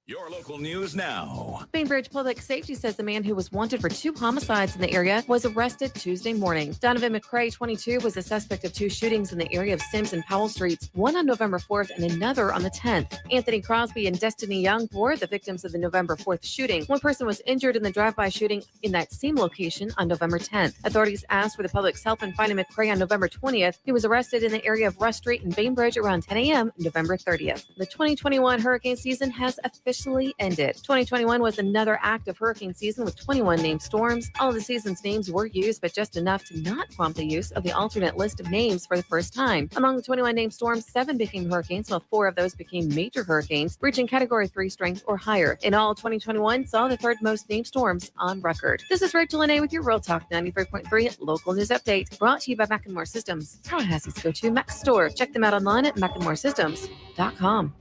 Your local news now. Bainbridge Public Safety says the man who was wanted for 2 homicides in the area was arrested Tuesday morning. Donovan McCrae, 22, was a suspect of 2 shootings in the area of Sims and Powell Streets, one on November 4th and another on the 10th. Anthony Crosby and Destiny Young were the victims of the November 4th shooting. One person was injured in the drive-by shooting in that same location on November 10th. Authorities asked for the public's help in finding McCrae on November 20th. He was arrested in the area of Rush Street in Bainbridge around 10 a.m. November 30th. The 2021 hurricane season has officially ended. 2021 was another active hurricane season with 21 named storms. All of the season's names were used, but just enough to not prompt the use of the alternate list of names for the first time. Among the 21 named storms, 7 became hurricanes, while 4 of those became major hurricanes, reaching Category 3 strength or higher. In all, 2021 saw the 3rd most named storms on record. This is Rachel Lene with your Real Talk 93.3 local news update, brought to you by Macklemore Systems, Tallahassee's go-to Mac store. Check them out online at macklemoresystems.com.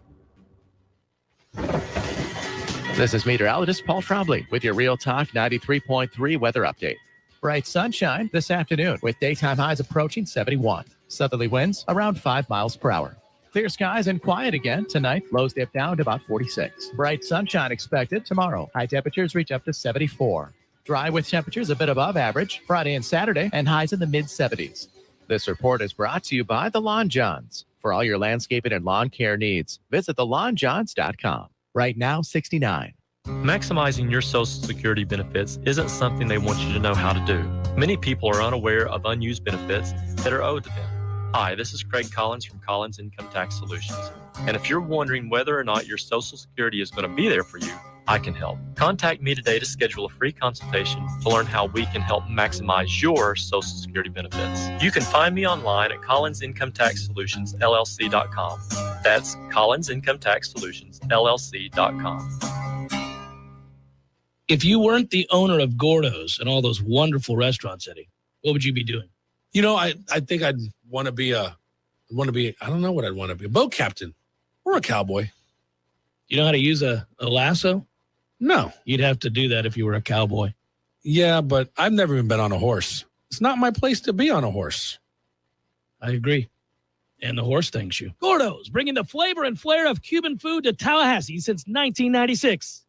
This is meteorologist Paul Trombley with your Real Talk 93.3 weather update. Bright sunshine this afternoon with daytime highs approaching 71. Southerly winds around 5 miles per hour. Clear skies and quiet again tonight. Lows dip down to about 46. Bright sunshine expected tomorrow. High temperatures reach up to 74. Dry with temperatures a bit above average Friday and Saturday and highs in the mid-70s. This report is brought to you by The Lawn Johns. For all your landscaping and lawn care needs, visit thelawnjohns.com. Right now, 69. Maximizing your Social Security benefits isn't something they want you to know how to do. Many people are unaware of unused benefits that are owed to them. Hi, this is Craig Collins from Collins Income Tax Solutions. And if you're wondering whether or not your Social Security is going to be there for you, I can help. Contact me today to schedule a free consultation to learn how we can help maximize your Social Security benefits. You can find me online at collinsincometaxsolutionsllc.com. That's collinsincometaxsolutionsllc.com. If you weren't the owner of Gordo's and all those wonderful restaurants, Eddie, what would you be doing? You know, I think I'd want to be I don't know what I'd want to be, a boat captain or a cowboy. You know how to use a lasso? No. You'd have to do that if you were a cowboy. Yeah, but I've never even been on a horse. It's not my place to be on a horse. I agree. And the horse thanks you. Gordo's, bringing the flavor and flair of Cuban food to Tallahassee since 1996.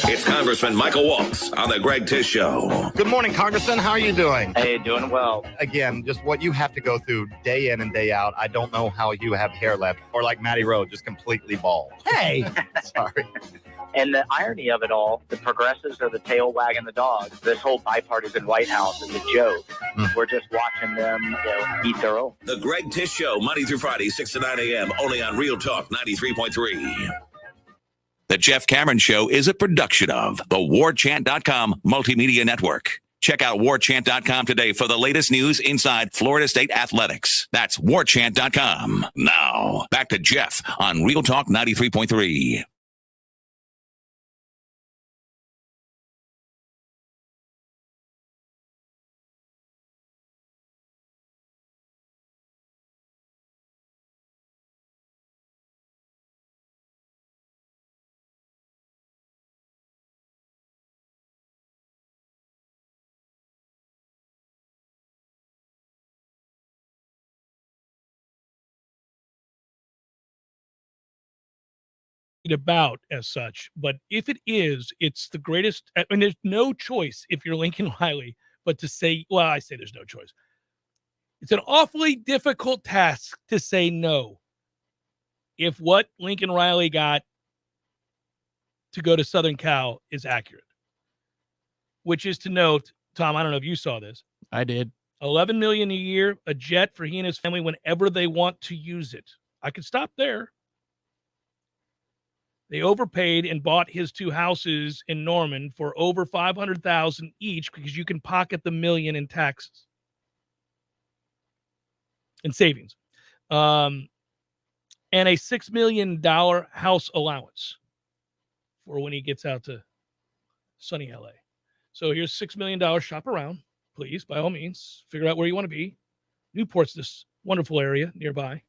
It's Congressman Michael Waltz on the Greg Tish Show. Good morning, Congressman. How are you doing? Hey, doing well. Again, just what you have to go through day in and day out. I don't know how you have hair left, or like Matty Rowe, just completely bald. Hey! Sorry. And the irony of it all, the progressives are the tail wagging the dog. This whole bipartisan White House is a joke. We're just watching them eat their own. The Greg Tish Show, Monday through Friday, 6 to 9 a.m., only on Real Talk 93.3. The Jeff Cameron Show is a production of the Warchant.com Multimedia Network. Check out Warchant.com today for the latest news inside Florida State athletics. That's Warchant.com. Now, back to Jeff on Real Talk 93.3. About as such, but if it is, it's the greatest. I mean, there's no choice if you're Lincoln Riley But to say, well, I say there's no choice. It's an awfully difficult task to say no if what Lincoln Riley got to go to Southern Cal is accurate, which is to note, Tom, I don't know if you saw this. I did. $11 million a year, a jet for he and his family whenever they want to use it. I could stop there. They overpaid and bought his 2 houses in Norman for over $500,000 each because you can pocket the $1 million in taxes and savings, and a $6 million house allowance for when he gets out to sunny LA. So here's $6 million. Shop around, please, by all means. Figure out where you want to be. Newport's this wonderful area nearby.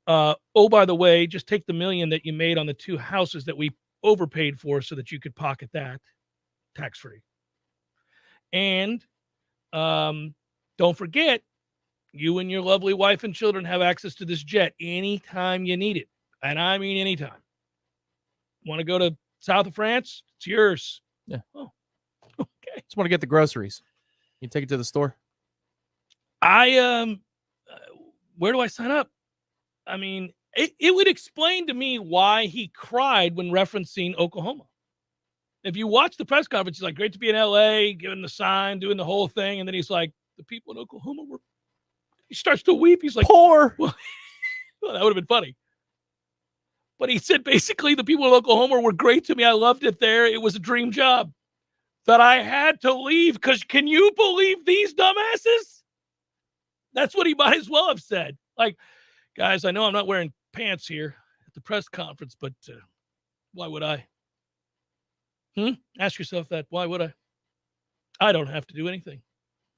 Oh, by the way, just take the $1 million that you made on the 2 houses that we overpaid for so that you could pocket that tax-free. And don't forget, you and your lovely wife and children have access to this jet anytime you need it. And I mean anytime. Want to go to south of France? It's yours. Yeah. Oh, okay. Just want to get the groceries. You take it to the store? Where do I sign up? I mean, it would explain to me why he cried when referencing Oklahoma. If you watch the press conference, he's like, great to be in LA, giving the sign, doing the whole thing. And then he's like, the people in Oklahoma were, he starts to weep. He's like, poor. Well, that would have been funny. But he said, basically, the people in Oklahoma were great to me. I loved it there. It was a dream job that I had to leave because can you believe these dumbasses? That's what he might as well have said. Like, guys, I know I'm not wearing pants here at the press conference, but why would I? Ask yourself that. Why would I? I don't have to do anything.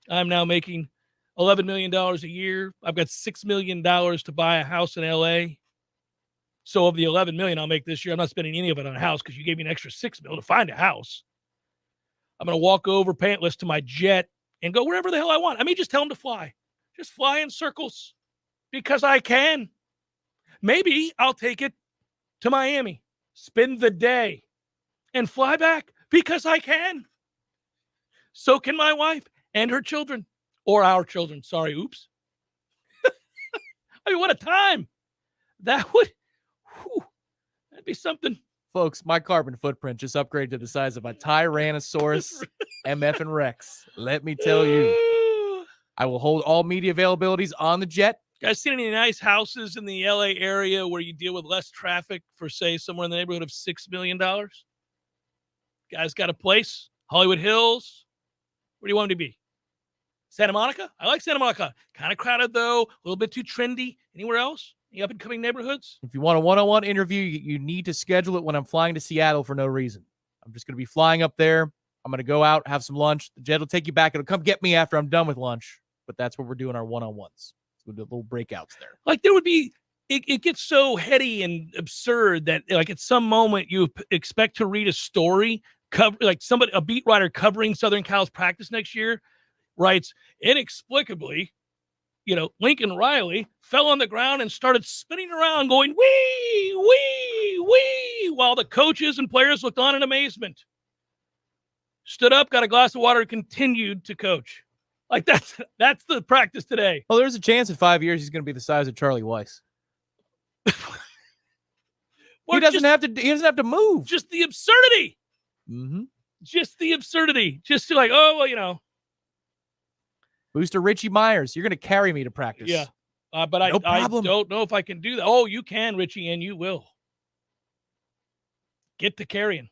I'm now making $11 million a year. I've got $6 million to buy a house in LA. So of the $11 million I'll make this year, I'm not spending any of it on a house because you gave me an extra $6 million to find a house. I'm going to walk over pantless to my jet and go wherever the hell I want. I mean, just tell them to fly. Just fly in circles because I can. Maybe I'll take it to Miami, spend the day, and fly back because I can. So can my wife and her children. Or our children. Sorry, oops. I mean, what a time. That'd be something. Folks, my carbon footprint just upgraded to the size of a Tyrannosaurus MF and Rex. Let me tell you. I will hold all media availabilities on the jet. Guys, seen any nice houses in the LA area where you deal with less traffic for, say, somewhere in the neighborhood of $6 million? Guys got a place? Hollywood Hills? Where do you want them to be? Santa Monica? I like Santa Monica. Kind of crowded, though. A little bit too trendy. Anywhere else? Any up-and-coming neighborhoods? If you want a one-on-one interview, you need to schedule it when I'm flying to Seattle for no reason. I'm just going to be flying up there. I'm going to go out, have some lunch. The jet will take you back. It'll come get me after I'm done with lunch. But that's where we're doing our one-on-ones. We'll do little breakouts there. Like there would be, it gets so heady and absurd that like at some moment you expect to read a story, like a beat writer covering Southern Cal's practice next year writes, inexplicably, Lincoln Riley fell on the ground and started spinning around going, wee, wee, wee, while the coaches and players looked on in amazement. Stood up, got a glass of water, and continued to coach. Like that's the practice today. Well, there's a chance in 5 years he's going to be the size of Charlie Weiss. He doesn't have to move. Just the absurdity. Mm-hmm. Just the absurdity. Just like, oh, well, Booster Richie Myers, you're going to carry me to practice. Yeah. But I don't know if I can do that. Oh, you can, Richie, and you will. Get to carrying.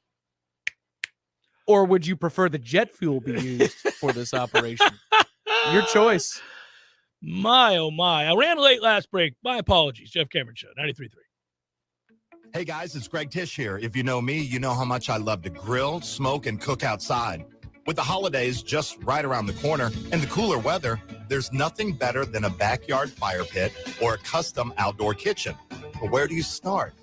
Or would you prefer the jet fuel be used for this operation? Your choice. My, oh, my. I ran late last break. My apologies. Jeff Cameron Show, 93.3. Hey, guys, it's Greg Tish here. If you know me, you know how much I love to grill, smoke, and cook outside. With the holidays just right around the corner and the cooler weather, there's nothing better than a backyard fire pit or a custom outdoor kitchen. But where do you start?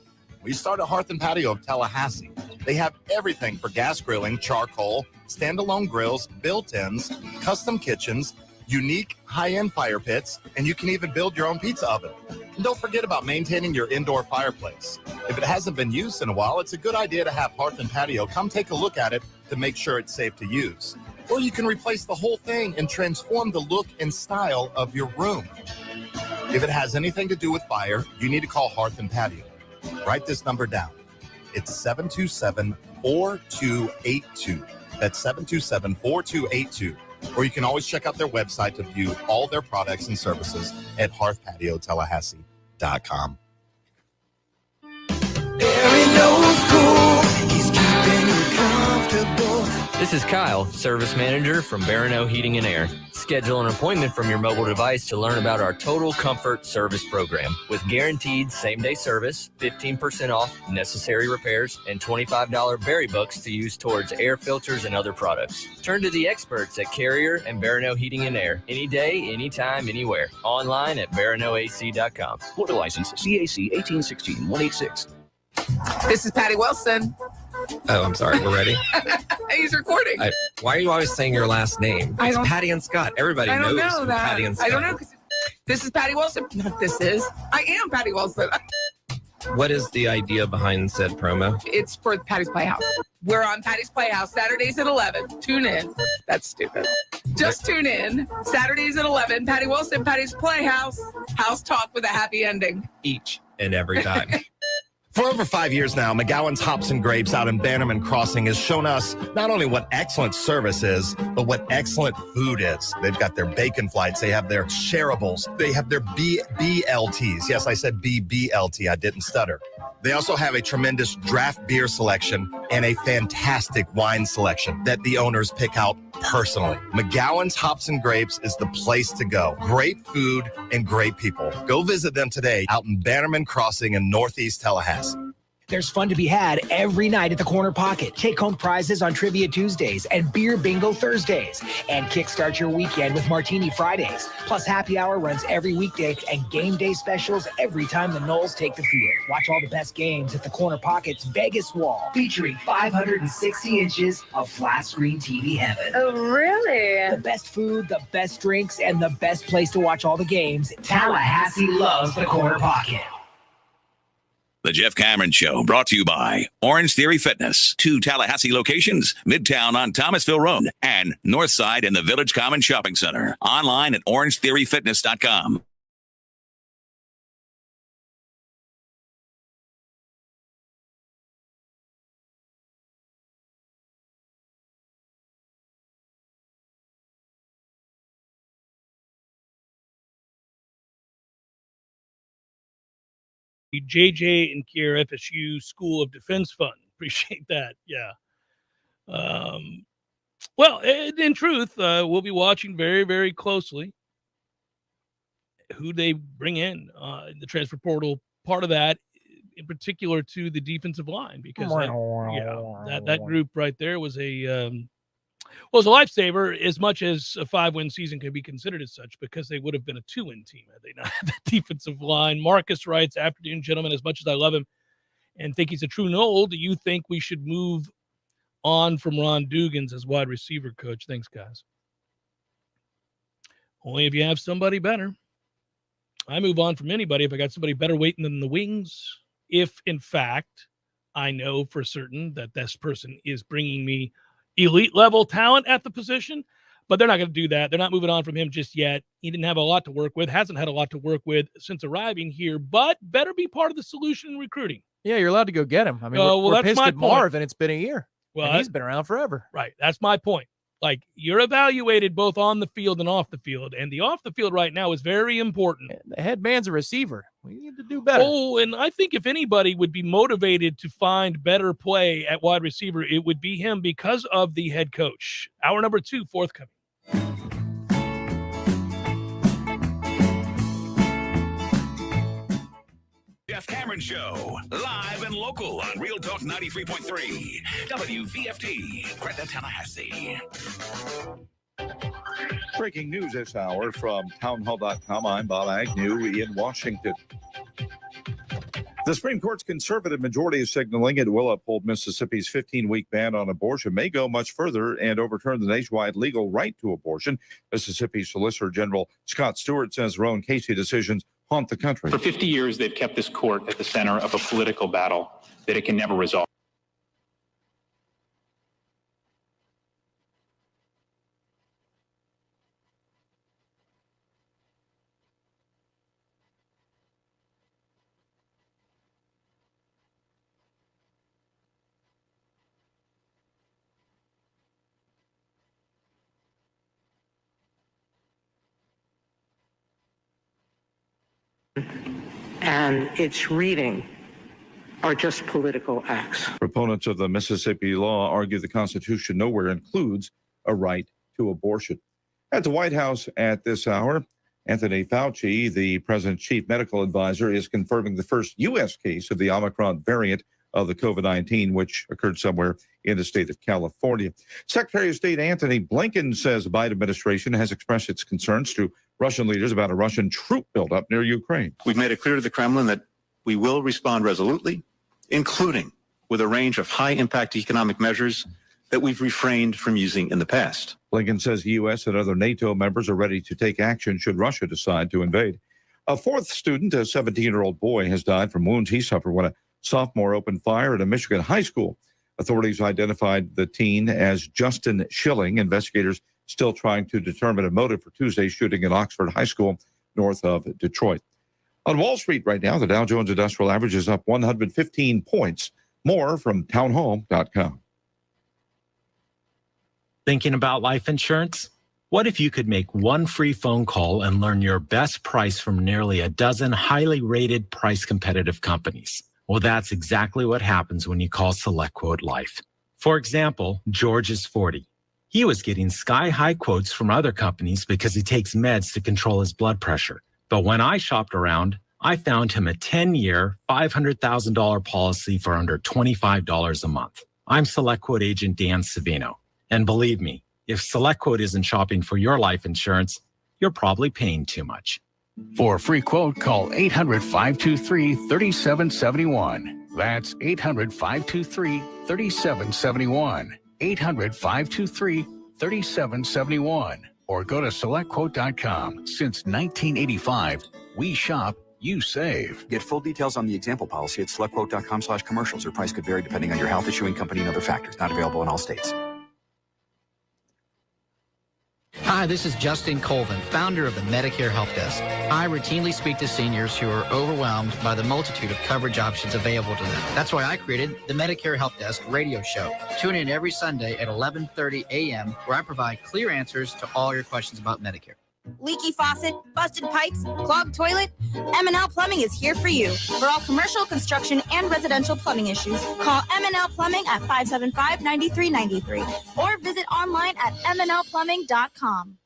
We start at Hearth and Patio of Tallahassee. They have everything for gas grilling, charcoal, standalone grills, built-ins, custom kitchens, unique high-end fire pits, and you can even build your own pizza oven. And don't forget about maintaining your indoor fireplace. If it hasn't been used in a while, it's a good idea to have Hearth and Patio come take a look at it to make sure it's safe to use. Or you can replace the whole thing and transform the look and style of your room. If it has anything to do with fire, you need to call Hearth and Patio. Write this number down. It's 727-4282. That's 727-4282. Or you can always check out their website to view all their products and services at hearthpatiotallahassee.com. This is Kyle, Service Manager from Barano Heating and Air. Schedule an appointment from your mobile device to learn about our Total Comfort Service Program. With guaranteed same-day service, 15% off necessary repairs, and $25 berry bucks to use towards air filters and other products. Turn to the experts at Carrier and Barano Heating and Air. Any day, anytime, anywhere. Online at baranoac.com. Florida license CAC 1816-186. This is Patty Wilson. Oh, I'm sorry. We're ready. He's recording. Why are you always saying your last name? It's Patty and Scott. Everybody knows Patty and Scott. I don't know. This is Patty Wilson. I am Patty Wilson. What is the idea behind said promo? It's for Patty's Playhouse. We're on Patty's Playhouse Saturdays at 11. Tune in. That's stupid. Just tune in. Saturdays at 11. Patty Wilson, Patty's Playhouse. House talk with a happy ending. Each and every time. For over 5 years now, McGowan's Hops and Grapes out in Bannerman Crossing has shown us not only what excellent service is, but what excellent food is. They've got their bacon flights. They have their shareables. They have their BLTs. Yes, I said BLT. I didn't stutter. They also have a tremendous draft beer selection and a fantastic wine selection that the owners pick out personally. McGowan's Hops and Grapes is the place to go. Great food and great people. Go visit them today out in Bannerman Crossing in Northeast Tallahassee. There's fun to be had every night at the Corner Pocket. Take home prizes on Trivia Tuesdays and Beer Bingo Thursdays. And kickstart your weekend with Martini Fridays. Plus happy hour runs every weekday and game day specials every time the Noles take the field. Watch all the best games at the Corner Pocket's Vegas Wall, featuring 560 inches of flat screen TV heaven. Oh, really? The best food, the best drinks, and the best place to watch all the games. Tallahassee loves the Corner Pocket. The Jeff Cameron Show, brought to you by Orange Theory Fitness. 2 Tallahassee locations, Midtown on Thomasville Road and Northside in the Village Common Shopping Center. Online at orangetheoryfitness.com. JJ and Kier FSU School of Defense Fund. Appreciate that. Yeah. Well, in truth, we'll be watching very, very closely who they bring in the transfer portal. Part of that, in particular, to the defensive line, because that group right there was a lifesaver, as much as a 5-win season could be considered as such, because they would have been a 2-win team had they not had that defensive line. Marcus writes, afternoon, gentlemen, as much as I love him and think he's a true Nole, do you think we should move on from Ron Dugans as wide receiver coach? Thanks, guys. Only if you have somebody better. I move on from anybody if I got somebody better waiting in the wings. If, in fact, I know for certain that this person is bringing me elite level talent at the position, but they're not going to do that. They're not moving on from him just yet. He didn't have a lot to work with, hasn't had a lot to work with since arriving here, but better be part of the solution in recruiting. Yeah, you're allowed to go get him. I mean, we're pissed at Marv, and it's been a year. Well, and he's been around forever. Right. That's my point. Like, you're evaluated both on the field and off the field, and the off the field right now is very important. The head man's a receiver. We need to do better. Oh, and I think if anybody would be motivated to find better play at wide receiver, it would be him because of the head coach. Hour number 2 forthcoming. Jeff Cameron Show, live and local on Real Talk 93.3, WVFT, Greta, Tallahassee. Breaking news this hour from townhall.com. I'm Bob Agnew in Washington. The Supreme Court's conservative majority is signaling it will uphold Mississippi's 15-week ban on abortion, may go much further and overturn the nationwide legal right to abortion. Mississippi Solicitor General Scott Stewart says Roe Casey decisions haunt the country. For 50 years, they've kept this court at the center of a political battle that it can never resolve. and its reading are just political acts. Proponents of the Mississippi law argue the Constitution nowhere includes a right to abortion. At the White House at this hour, Anthony Fauci, the president's chief medical advisor, is confirming the first U.S. case of the Omicron variant of the COVID-19, which occurred somewhere in the state of California. Secretary of State Anthony Blinken says the Biden administration has expressed its concerns to Russian leaders about a Russian troop buildup near Ukraine. We've made it clear to the Kremlin that we will respond resolutely, including with a range of high-impact economic measures that we've refrained from using in the past. Blinken says the U.S. and other NATO members are ready to take action should Russia decide to invade. A fourth student, a 17-year-old boy, has died from wounds he suffered when a sophomore opened fire at a Michigan high school. Authorities identified the teen as Justin Schilling. Investigators still trying to determine a motive for Tuesday's shooting at Oxford High School north of Detroit. On Wall Street right now, the Dow Jones Industrial Average is up 115 points. More from townhall.com. Thinking about life insurance? What if you could make one free phone call and learn your best price from nearly a dozen highly rated, price competitive companies? Well, that's exactly what happens when you call SelectQuote Life. For example, George is 40. He was getting sky-high quotes from other companies because he takes meds to control his blood pressure. But when I shopped around, I found him a 10-year, $500,000 policy for under $25 a month. I'm SelectQuote agent Dan Savino. And believe me, if SelectQuote isn't shopping for your life insurance, you're probably paying too much. For a free quote, call 800-523-3771. That's 800-523-3771. 800-523-3771. Or go to SelectQuote.com. Since 1985, we shop, you save. Get full details on the example policy at SelectQuote.com/commercials. Your price could vary depending on your health, issuing company, and other factors. Not available in all states. Hi, this is Justin Colvin, founder of the Medicare Help Desk. I routinely speak to seniors who are overwhelmed by the multitude of coverage options available to them. That's why I created the Medicare Help Desk radio show. Tune in every Sunday at 11:30 a.m. where I provide clear answers to all your questions about Medicare. Leaky faucet, busted pipes, clogged toilet? M&L Plumbing is here for you. For all commercial, construction, and residential plumbing issues, call M&L Plumbing at 575-9393 or visit online at mnlplumbing.com.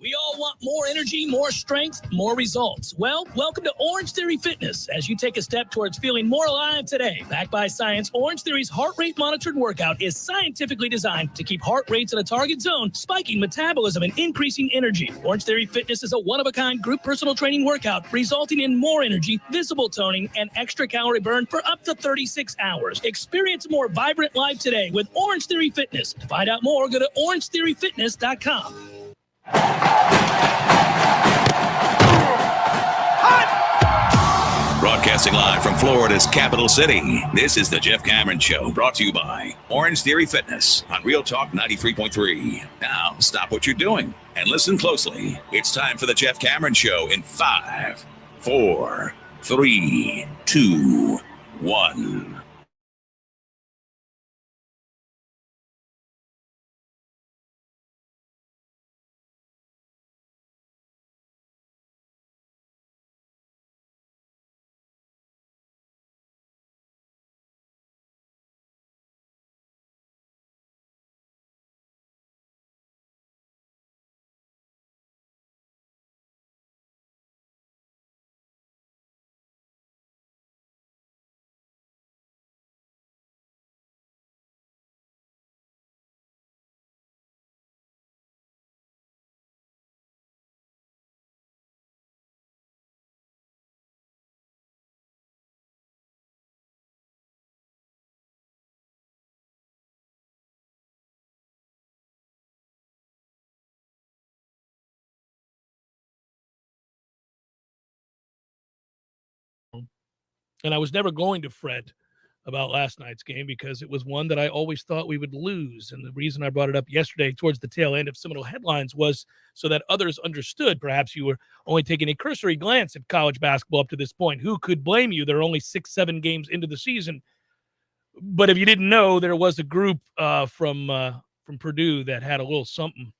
We all want more energy, more strength, more results. Well, welcome to Orange Theory Fitness as you take a step towards feeling more alive today. Backed by science, Orange Theory's heart rate monitored workout is scientifically designed to keep heart rates in a target zone, spiking metabolism and increasing energy. Orange Theory Fitness is a one-of-a-kind group personal training workout resulting in more energy, visible toning, and extra calorie burn for up to 36 hours. Experience a more vibrant life today with Orange Theory Fitness. To find out more, go to orangetheoryfitness.com. Broadcasting live from Florida's capital city, this is the Jeff Cameron Show, brought to you by Orange Theory Fitness on Real Talk 93.3. Now, stop what you're doing and listen closely. It's time for the Jeff Cameron Show in 5, 4, 3, 2, 1. And I was never going to fret about last night's game because it was one that I always thought we would lose. And the reason I brought it up yesterday towards the tail end of Seminole headlines was so that others understood. Perhaps you were only taking a cursory glance at college basketball up to this point. Who could blame you? There are only 6-7 games into the season. But if you didn't know, there was a group from Purdue that had a little something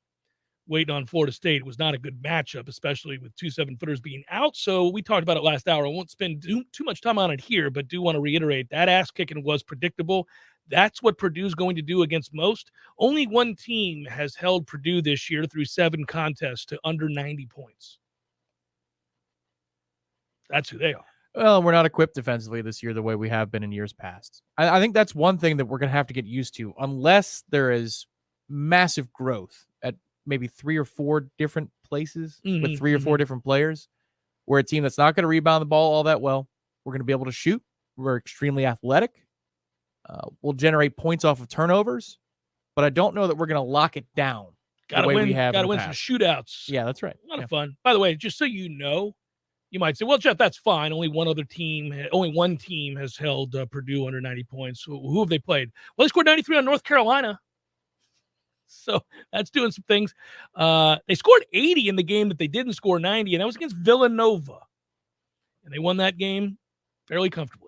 waiting on Florida State. It was not a good matchup, especially with 2 7-footers being out. So we talked about it last hour. I won't spend too much time on it here, but do want to reiterate that ass kicking was predictable. That's what Purdue's going to do against most. Only one team has held Purdue this year through 7 contests to under 90 points. That's who they are. Well, we're not equipped defensively this year the way we have been in years past. I think that's one thing that we're going to have to get used to, unless there is massive growth at maybe 3 or 4 different places with 3 or 4 different players. We're a team that's not going to rebound the ball all that well. We're going to be able to shoot. We're extremely athletic. We'll generate points off of turnovers, but I don't know that we're going to lock it down. Got to win some shootouts. Yeah, that's right. A lot of fun. By the way, just so you know, you might say, well, Jeff, that's fine. Only one team has held Purdue under 90 points. Who have they played? Well, they scored 93 on North Carolina. So that's doing some things. They scored 80 in the game that they didn't score 90, and that was against Villanova. And they won that game fairly comfortably.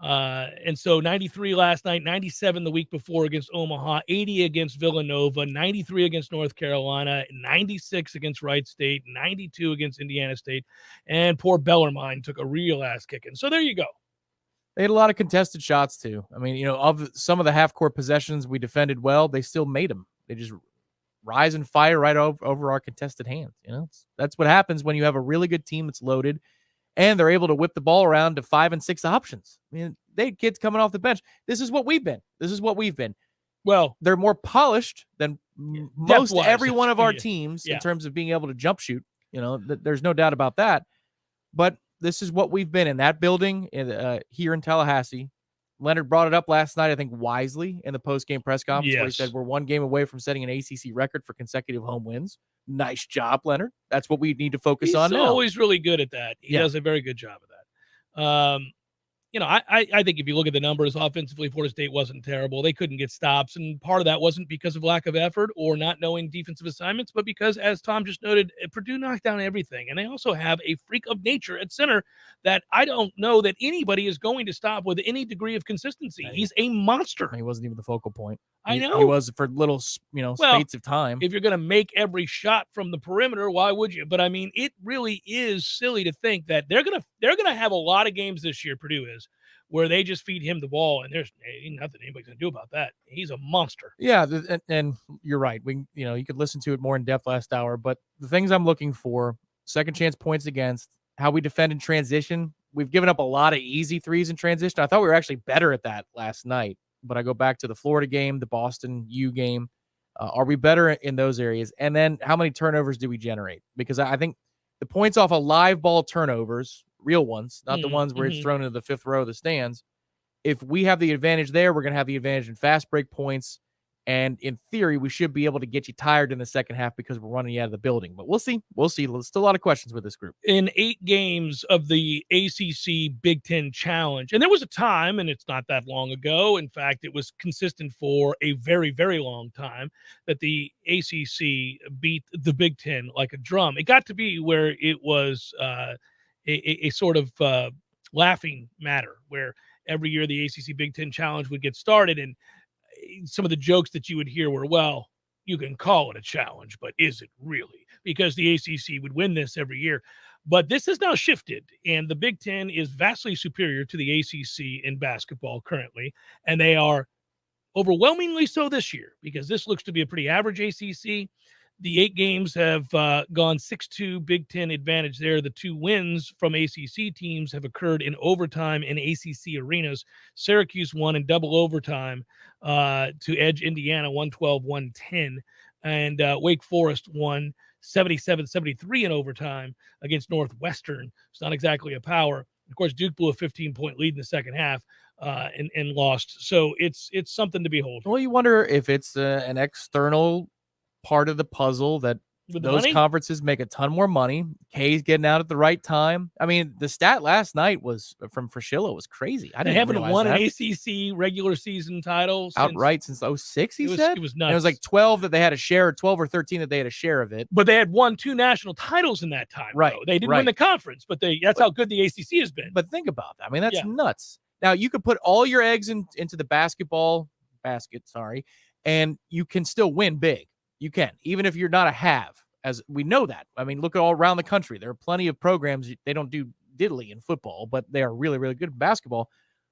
And so 93 last night, 97 the week before against Omaha, 80 against Villanova, 93 against North Carolina, 96 against Wright State, 92 against Indiana State, and poor Bellarmine took a real ass kicking. So there you go. They had a lot of contested shots too. I mean, of some of the half-court possessions we defended well, they still made them. They just rise and fire right over our contested hands. That's what happens when you have a really good team that's loaded, and they're able to whip the ball around to 5 and 6 options. I mean, they had kids coming off the bench. This is what we've been. Well, they're more polished than most every one of our teams in terms of being able to jump shoot. There's no doubt about that. But this is what we've been in that building here in Tallahassee. Leonard brought it up last night, I think wisely, in the post-game press conference where he said we're 1 game away from setting an ACC record for consecutive home wins. Nice job, Leonard. That's what we need to focus on now. He's always really good at that. He does a very good job of that. I think if you look at the numbers offensively, Florida State wasn't terrible. They couldn't get stops, and part of that wasn't because of lack of effort or not knowing defensive assignments, but because, as Tom just noted, Purdue knocked down everything, and they also have a freak of nature at center that I don't know that anybody is going to stop with any degree of consistency. He's a monster. He wasn't even the focal point. I know. He was for little, spates of time. If you're going to make every shot from the perimeter, why would you? But I mean, it really is silly to think that they're going to have a lot of games this year, Purdue is, where they just feed him the ball, and there's nothing anybody's going to do about that. He's a monster. Yeah, and you're right. You could listen to it more in depth last hour, but the things I'm looking for, second chance points against, how we defend in transition. We've given up a lot of easy threes in transition. I thought we were actually better at that last night, but I go back to the Florida game, the Boston U game. Are we better in those areas? And then how many turnovers do we generate? Because I think the points off of live ball turnovers, real ones, not the ones where it's thrown into the 5th row of the stands. If we have the advantage there, we're going to have the advantage in fast break points. And in theory, we should be able to get you tired in the second half because we're running you out of the building. But we'll see. There's still a lot of questions with this group. In 8 games of the ACC Big Ten Challenge, and there was a time, and it's not that long ago, in fact, it was consistent for a very, very long time, that the ACC beat the Big Ten like a drum. It got to be where it was a sort of laughing matter, where every year the ACC Big Ten Challenge would get started, and some of the jokes that you would hear were, well, you can call it a challenge, but is it really? Because the ACC would win this every year. But this has now shifted, and the Big Ten is vastly superior to the ACC in basketball currently, and they are overwhelmingly so this year, because this looks to be a pretty average ACC. The 8 games have gone 6-2 Big Ten advantage there. The 2 wins from ACC teams have occurred in overtime in ACC arenas. Syracuse won in double overtime to edge Indiana 112-110. And Wake Forest won 77-73 in overtime against Northwestern. It's not exactly a power. Of course, Duke blew a 15-point lead in the second half and lost. So it's something to behold. Well, you wonder if it's an external part of the puzzle that those conferences make a ton more money. K's getting out at the right time. I mean, the stat last night was from Fraschilla was crazy. They haven't won an ACC regular season title outright since 06, he said? It was nuts. And it was like 12 that they had a share, 12 or 13 that they had a share of it. But they had won 2 national titles in that time. Right. Though. They didn't win the conference, but that's how good the ACC has been. But think about that. I mean, that's nuts. Now, you could put all your eggs into the basketball basket, and you can still win big. You can, even if you're not a have, as we know that. I mean, look at all around the country. There are plenty of programs. They don't do diddly in football, but they are really, really good at basketball.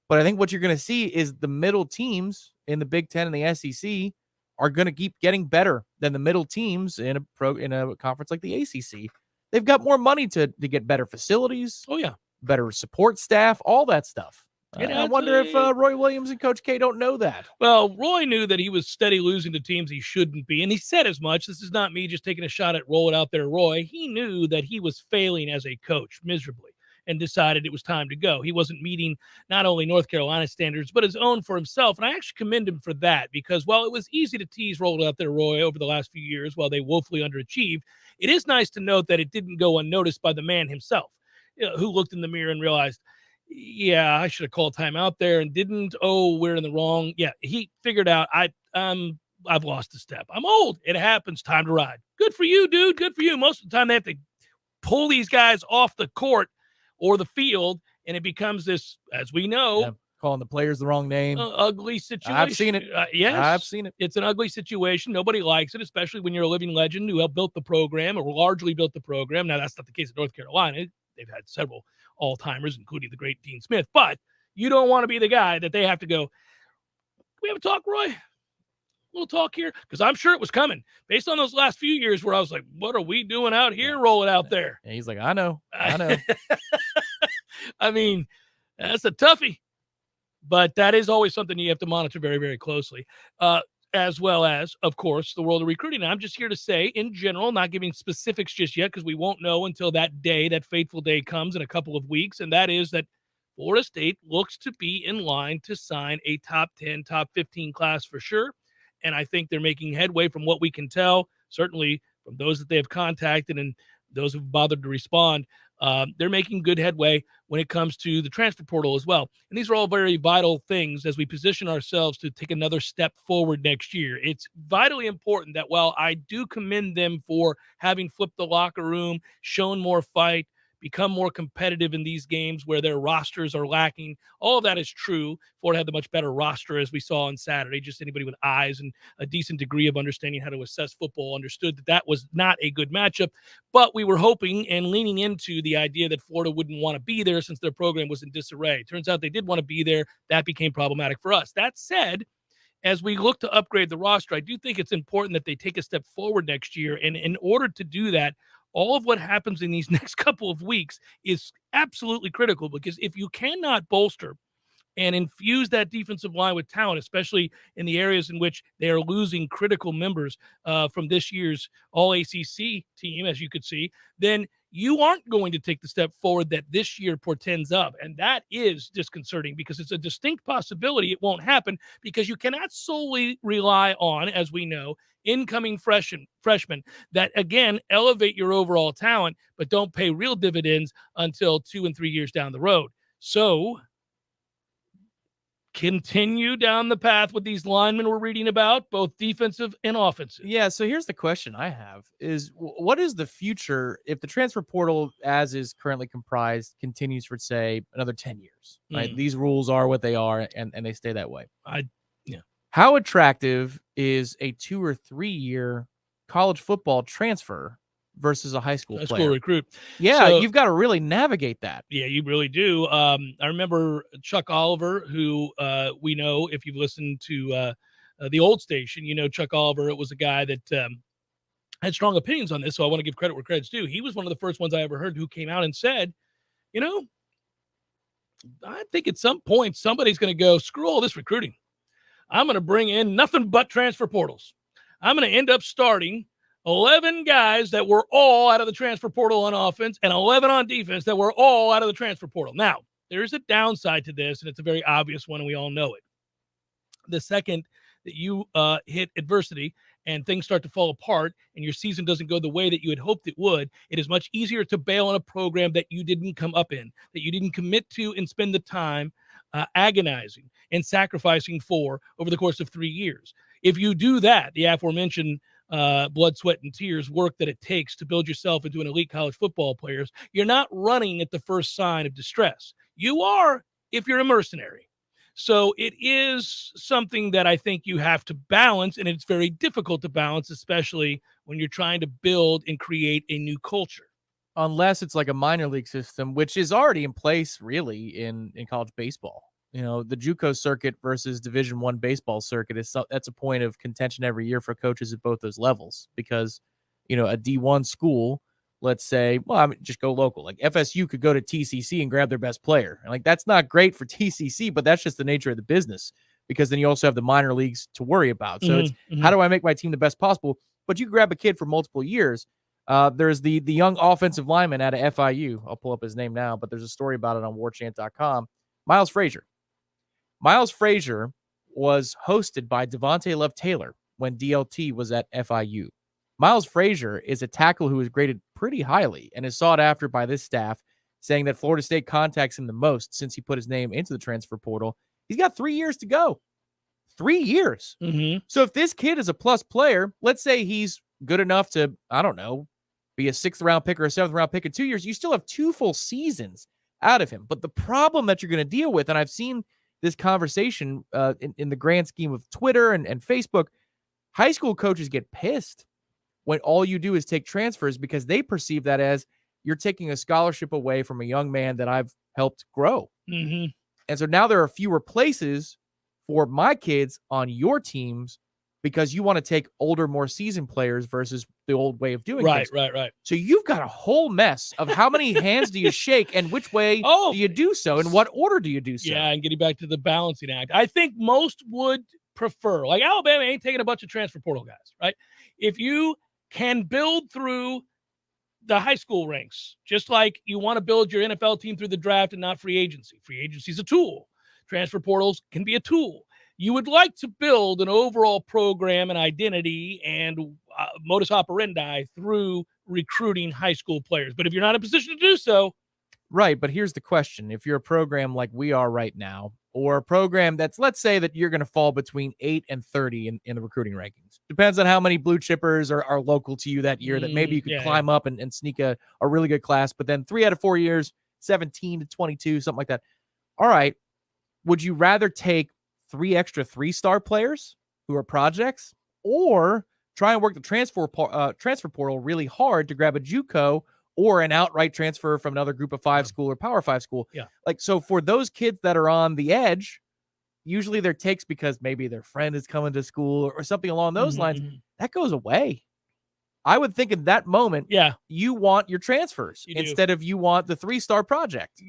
But I think what you're going to see is the middle teams in the Big Ten and the SEC are going to keep getting better than the middle teams in a conference like the ACC. They've got more money to get better facilities. Oh, yeah. Better support staff, all that stuff. I wonder if Roy Williams and Coach K don't know that. Well, Roy knew that he was steady losing to teams he shouldn't be, and he said as much. This is not me just taking a shot at roll it out there, Roy. He knew that he was failing as a coach miserably and decided it was time to go. He wasn't meeting not only North Carolina standards, but his own for himself, and I actually commend him for that because while it was easy to tease roll it out there, Roy, over the last few years while they woefully underachieved, it is nice to note that it didn't go unnoticed by the man himself, who looked in the mirror and realized, yeah, I should have called timeout there and didn't. Oh, we're in the wrong. Yeah, he figured out I've lost a step. I'm old. It happens. Time to ride. Good for you, dude. Good for you. Most of the time they have to pull these guys off the court or the field, and it becomes this, as we know, calling the players the wrong name. Ugly situation. I've seen it. Yes, I've seen it. It's an ugly situation. Nobody likes it, especially when you're a living legend who helped build the program or largely built the program. Now, that's not the case at North Carolina. They've had several all-timers, including the great Dean Smith. But you don't want to be the guy that they have to go, we have a talk, Roy? A little talk here? Because I'm sure it was coming. Based on those last few years where I was like, what are we doing out here? Roll it out there. And he's like, I know. I mean, that's a toughie. But that is always something you have to monitor very, very closely. As well as, of course, the world of recruiting. Now, I'm just here to say, in general, not giving specifics just yet because we won't know until that day, that fateful day comes in a couple of weeks, and that is that Florida State looks to be in line to sign a top 10, top 15 class for sure, and I think they're making headway from what we can tell, certainly from those that they have contacted and those who have bothered to respond. They're making good headway when it comes to the transfer portal as well. And these are all very vital things as we position ourselves to take another step forward next year. It's vitally important that while I do commend them for having flipped the locker room, shown more fight, become more competitive in these games where their rosters are lacking. All of that is true. Florida had the much better roster as we saw on Saturday. Just anybody with eyes and a decent degree of understanding how to assess football understood that that was not a good matchup. But we were hoping and leaning into the idea that Florida wouldn't want to be there since their program was in disarray. Turns out they did want to be there. That became problematic for us. That said, as we look to upgrade the roster, I do think it's important that they take a step forward next year. And in order to do that, all of what happens in these next couple of weeks is absolutely critical, because if you cannot bolster and infuse that defensive line with talent, especially in the areas in which they are losing critical members from this year's All-ACC team, as you could see, then you aren't going to take the step forward that this year portends of. And that is disconcerting because it's a distinct possibility it won't happen, because you cannot solely rely on, as we know, incoming freshmen that, again, elevate your overall talent, but don't pay real dividends until 2 and 3 years down the road. So continue down the path with these linemen we're reading about, both defensive and offensive. Yeah, so here's the question I have is, what is the future if the transfer portal, as is currently comprised, continues for, say, another 10 years, right? These rules are what they are, and they stay that way. How attractive is a 2 or 3 year college football transfer versus a high school player? School recruit. Yeah, So, you've got to really navigate that. Yeah, you really do. I remember Chuck Oliver, who we know, if you've listened to the old station, you know Chuck Oliver. It was a guy that had strong opinions on this, so I want to give credit where credit's due. He was one of the first ones I ever heard who came out and said, you know, I think at some point somebody's going to go, screw all this recruiting. I'm going to bring in nothing but transfer portals. I'm going to end up starting 11 guys that were all out of the transfer portal on offense and 11 on defense that were all out of the transfer portal. Now, there's a downside to this, and it's a very obvious one, and we all know it. The second that you hit adversity and things start to fall apart and your season doesn't go the way that you had hoped it would, it is much easier to bail on a program that you didn't come up in, that you didn't commit to and spend the time agonizing and sacrificing for over the course of 3 years. If you do that, the aforementioned blood, sweat, and tears work that it takes to build yourself into an elite college football player, you're not running at the first sign of distress. You are if you're a mercenary. So it is something that I think you have to balance, and it's very difficult to balance, especially when you're trying to build and create a new culture. Unless it's like a minor league system, which is already in place really in college baseball. The JUCO circuit versus Division I baseball circuit that's a point of contention every year for coaches at both those levels because, a D1 school, let's say, just go local. Like FSU could go to TCC and grab their best player. And like, that's not great for TCC, but that's just the nature of the business because then you also have the minor leagues to worry about. So it's how do I make my team the best possible? But you grab a kid for multiple years. There's the young offensive lineman out of FIU. I'll pull up his name now, but there's a story about it on warchant.com. Miles Frazier. Miles Frazier was hosted by Devontae Love Taylor when DLT was at FIU. Miles Frazier is a tackle who is graded pretty highly and is sought after by this staff, saying that Florida State contacts him the most since he put his name into the transfer portal. He's got 3 years to go. 3 years. So if this kid is a plus player, let's say he's good enough to, I don't know, be a 6th round pick or a 7th round pick in 2 years, you still have 2 full seasons out of him. But the problem that you're going to deal with, and I've seen this conversation in the grand scheme of Twitter and Facebook, high school coaches get pissed when all you do is take transfers because they perceive that as you're taking a scholarship away from a young man that I've helped grow. And so now there are fewer places for my kids on your teams because you want to take older, more seasoned players versus the old way of doing things. Right. So you've got a whole mess of how many hands do you shake and which way do you do so and what order do you do so? Yeah, and getting back to the balancing act. I think most would prefer, like Alabama ain't taking a bunch of transfer portal guys, right? If you can build through the high school ranks, just like you want to build your NFL team through the draft and not free agency. Free agency is a tool. Transfer portals can be a tool. You would like to build an overall program and identity and modus operandi through recruiting high school players. But if you're not in a position to do so. Right. But here's the question. If you're a program like we are right now, or a program that's, let's say that you're going to fall between 8 and 30 in the recruiting rankings. Depends on how many blue chippers are local to you that year that maybe you could climb up and sneak a really good class. But then 3 out of 4 years, 17 to 22, something like that. All right. Would you rather take 3 extra 3-star players who are projects, or try and work the transfer portal really hard to grab a JUCO or an outright transfer from another group of 5 school or Power 5 school? Yeah. Like, so for those kids that are on the edge, usually their takes because maybe their friend is coming to school or something along those lines, that goes away. I would think in that moment, you want your transfers instead of you want the 3-star project.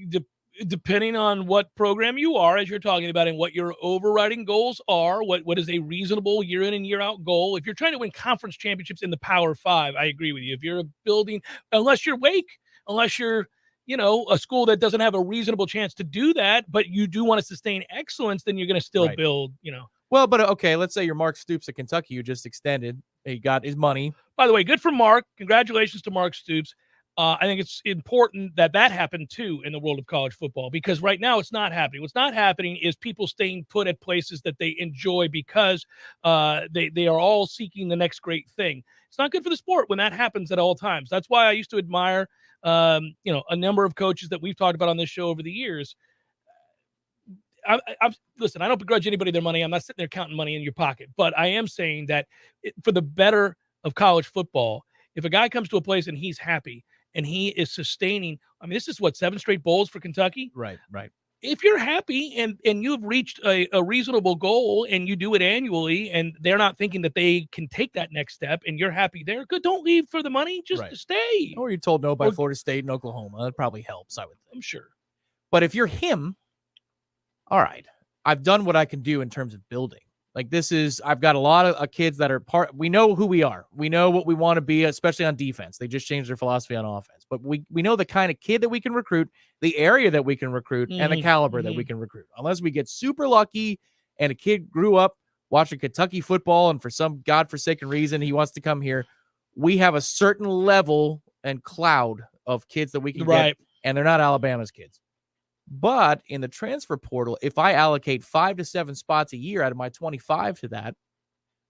Depending on what program you are, as you're talking about, and what your overriding goals are, what is a reasonable year in and year out goal. If you're trying to win conference championships in the Power 5, I agree with you. If you're building, unless you're Wake, unless you're, a school that doesn't have a reasonable chance to do that, but you do want to sustain excellence, then you're going to still build, Well, but okay, let's say you're Mark Stoops at Kentucky, who just extended. He got his money. By the way, good for Mark. Congratulations to Mark Stoops. I think it's important that happened too in the world of college football, because right now it's not happening. What's not happening is people staying put at places that they enjoy because they are all seeking the next great thing. It's not good for the sport when that happens at all times. That's why I used to admire, a number of coaches that we've talked about on this show over the years. Listen, I don't begrudge anybody their money. I'm not sitting there counting money in your pocket, but I am saying that for the better of college football, if a guy comes to a place and he's happy, and he is sustaining, this is 7 straight bowls for Kentucky? Right. If you're happy and you've reached a reasonable goal and you do it annually and they're not thinking that they can take that next step and you're happy there, good. Don't leave for the money. Just stay. Or you're told no by Florida State and Oklahoma. That probably helps, I'm sure. But if you're him, all right, I've done what I can do in terms of building. Like I've got a lot of kids that are we know who we are. We know what we want to be, especially on defense. They just changed their philosophy on offense. But we know the kind of kid that we can recruit, the area that we can recruit, and the caliber that we can recruit. Unless we get super lucky and a kid grew up watching Kentucky football and for some godforsaken reason he wants to come here, we have a certain level and cloud of kids that we can get, and they're not Alabama's kids. But in the transfer portal, if I allocate 5 to 7 spots a year out of my 25 to that,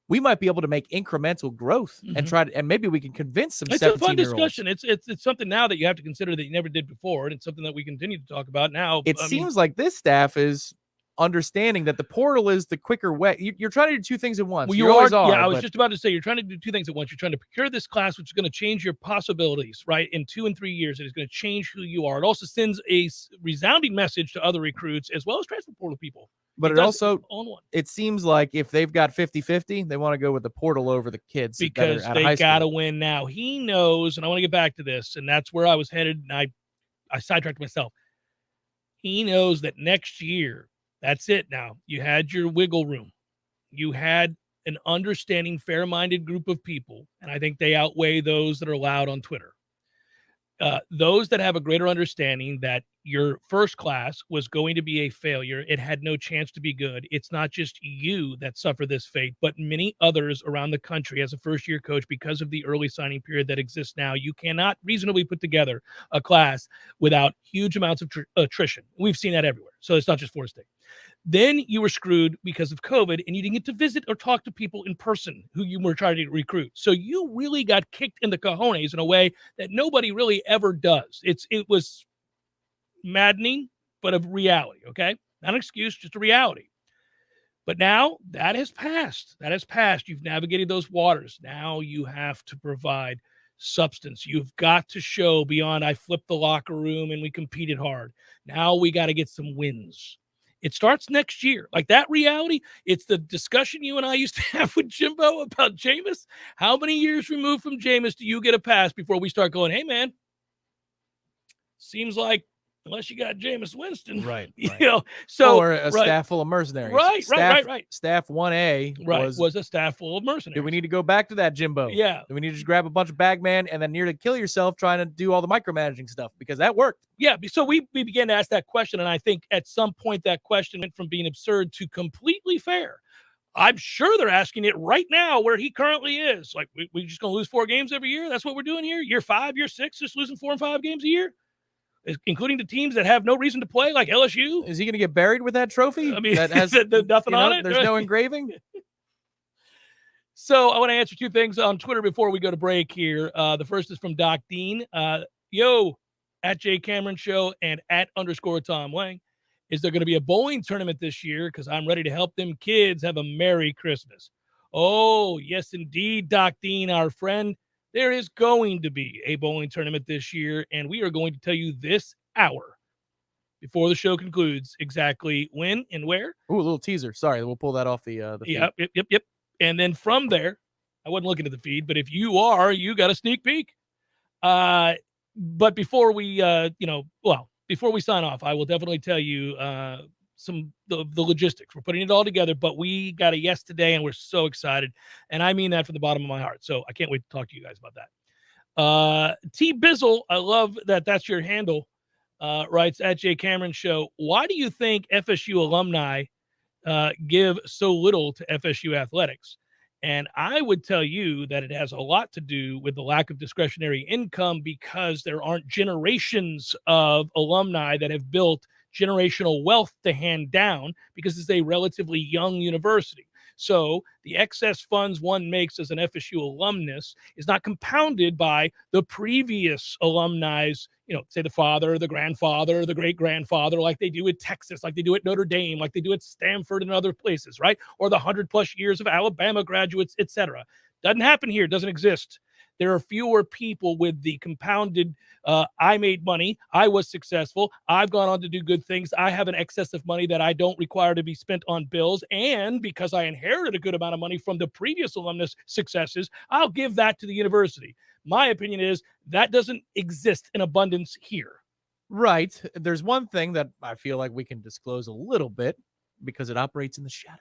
we might be able to make incremental growth and maybe we can convince some 17-year-olds. It's a fun discussion. It's something now that you have to consider that you never did before, and it's something that we continue to talk about now. It seems like this staff is understanding that the portal is the quicker way. You're trying to do two things at once. Well, you always are. Yeah, I was just about to say, you're trying to do two things at once. You're trying to procure this class, which is going to change your possibilities, right? In 2 and 3 years, it is going to change who you are. It also sends a resounding message to other recruits as well as transfer portal people. But it also, it seems like if they've got 50-50, they want to go with the portal over the kids because they got to win now. He knows, and I want to get back to this, and that's where I was headed, and I sidetracked myself. He knows that next year, that's it now. You had your wiggle room. You had an understanding, fair-minded group of people, and I think they outweigh those that are loud on Twitter. Those that have a greater understanding that your first class was going to be a failure, it had no chance to be good. It's not just you that suffer this fate, but many others around the country as a first-year coach because of the early signing period that exists now. You cannot reasonably put together a class without huge amounts of attrition. We've seen that everywhere, so it's not just Florida State. Then you were screwed because of COVID, and you didn't get to visit or talk to people in person who you were trying to recruit. So you really got kicked in the cojones in a way that nobody really ever does. It was maddening, but a reality, okay? Not an excuse, just a reality. But now that has passed. That has passed. You've navigated those waters. Now you have to provide substance. You've got to show beyond I flipped the locker room and we competed hard. Now we got to get some wins. It starts next year. Like that reality, it's the discussion you and I used to have with Jimbo about Jameis. How many years removed from Jameis do you get a pass before we start going, hey, man, seems like unless you got Jameis Winston. Right. You know, so or a staff full of mercenaries. Right. Staff 1A was a staff full of mercenaries. Do we need to go back to that, Jimbo? Yeah. Do we need to just grab a bunch of bagmen and then nearly kill yourself trying to do all the micromanaging stuff? Because that worked. Yeah. So we began to ask that question, and I think at some point that question went from being absurd to completely fair. I'm sure they're asking it right now where he currently is. Like, we just going to lose 4 games every year? That's what we're doing here? Year 5, year 6, just losing 4 and 5 games a year? Including the teams that have no reason to play, like LSU. Is he going to get buried with that trophy? I mean, that has nothing on it. There's no engraving. So I want to answer 2 things on Twitter before we go to break here. The first is from Doc Dean. Yo, at Jay Cameron Show and at _Tom Lang. Is there going to be a bowling tournament this year? Because I'm ready to help them kids have a Merry Christmas. Oh, yes, indeed, Doc Dean, our friend. There is going to be a bowling tournament this year, and we are going to tell you this hour before the show concludes exactly when and where. Ooh, a little teaser. Sorry, we'll pull that off the feed. Yep. And then from there, I wasn't looking at the feed, but if you are, you got a sneak peek. But before we, before we sign off, I will definitely tell you some the logistics. We're putting it all together, but we got a yes today, and we're so excited. And I mean that from the bottom of my heart. So I can't wait to talk to you guys about that. T Bizzle, I love that that's your handle, writes at Jay Cameron Show. Why do you think FSU alumni give so little to FSU athletics? And I would tell you that it has a lot to do with the lack of discretionary income because there aren't generations of alumni that have built generational wealth to hand down because it's a relatively young university. So the excess funds one makes as an FSU alumnus is not compounded by the previous alumni's, say the father, the grandfather, the great-grandfather, like they do at Texas, like they do at Notre Dame, like they do at Stanford and other places, right? Or the 100+ years of Alabama graduates, etc. Doesn't happen here. Doesn't exist. There are fewer people with the compounded, I made money, I was successful, I've gone on to do good things, I have an excess of money that I don't require to be spent on bills, and because I inherited a good amount of money from the previous alumnus successes, I'll give that to the university. My opinion is that doesn't exist in abundance here. Right. There's one thing that I feel like we can disclose a little bit because it operates in the shadows.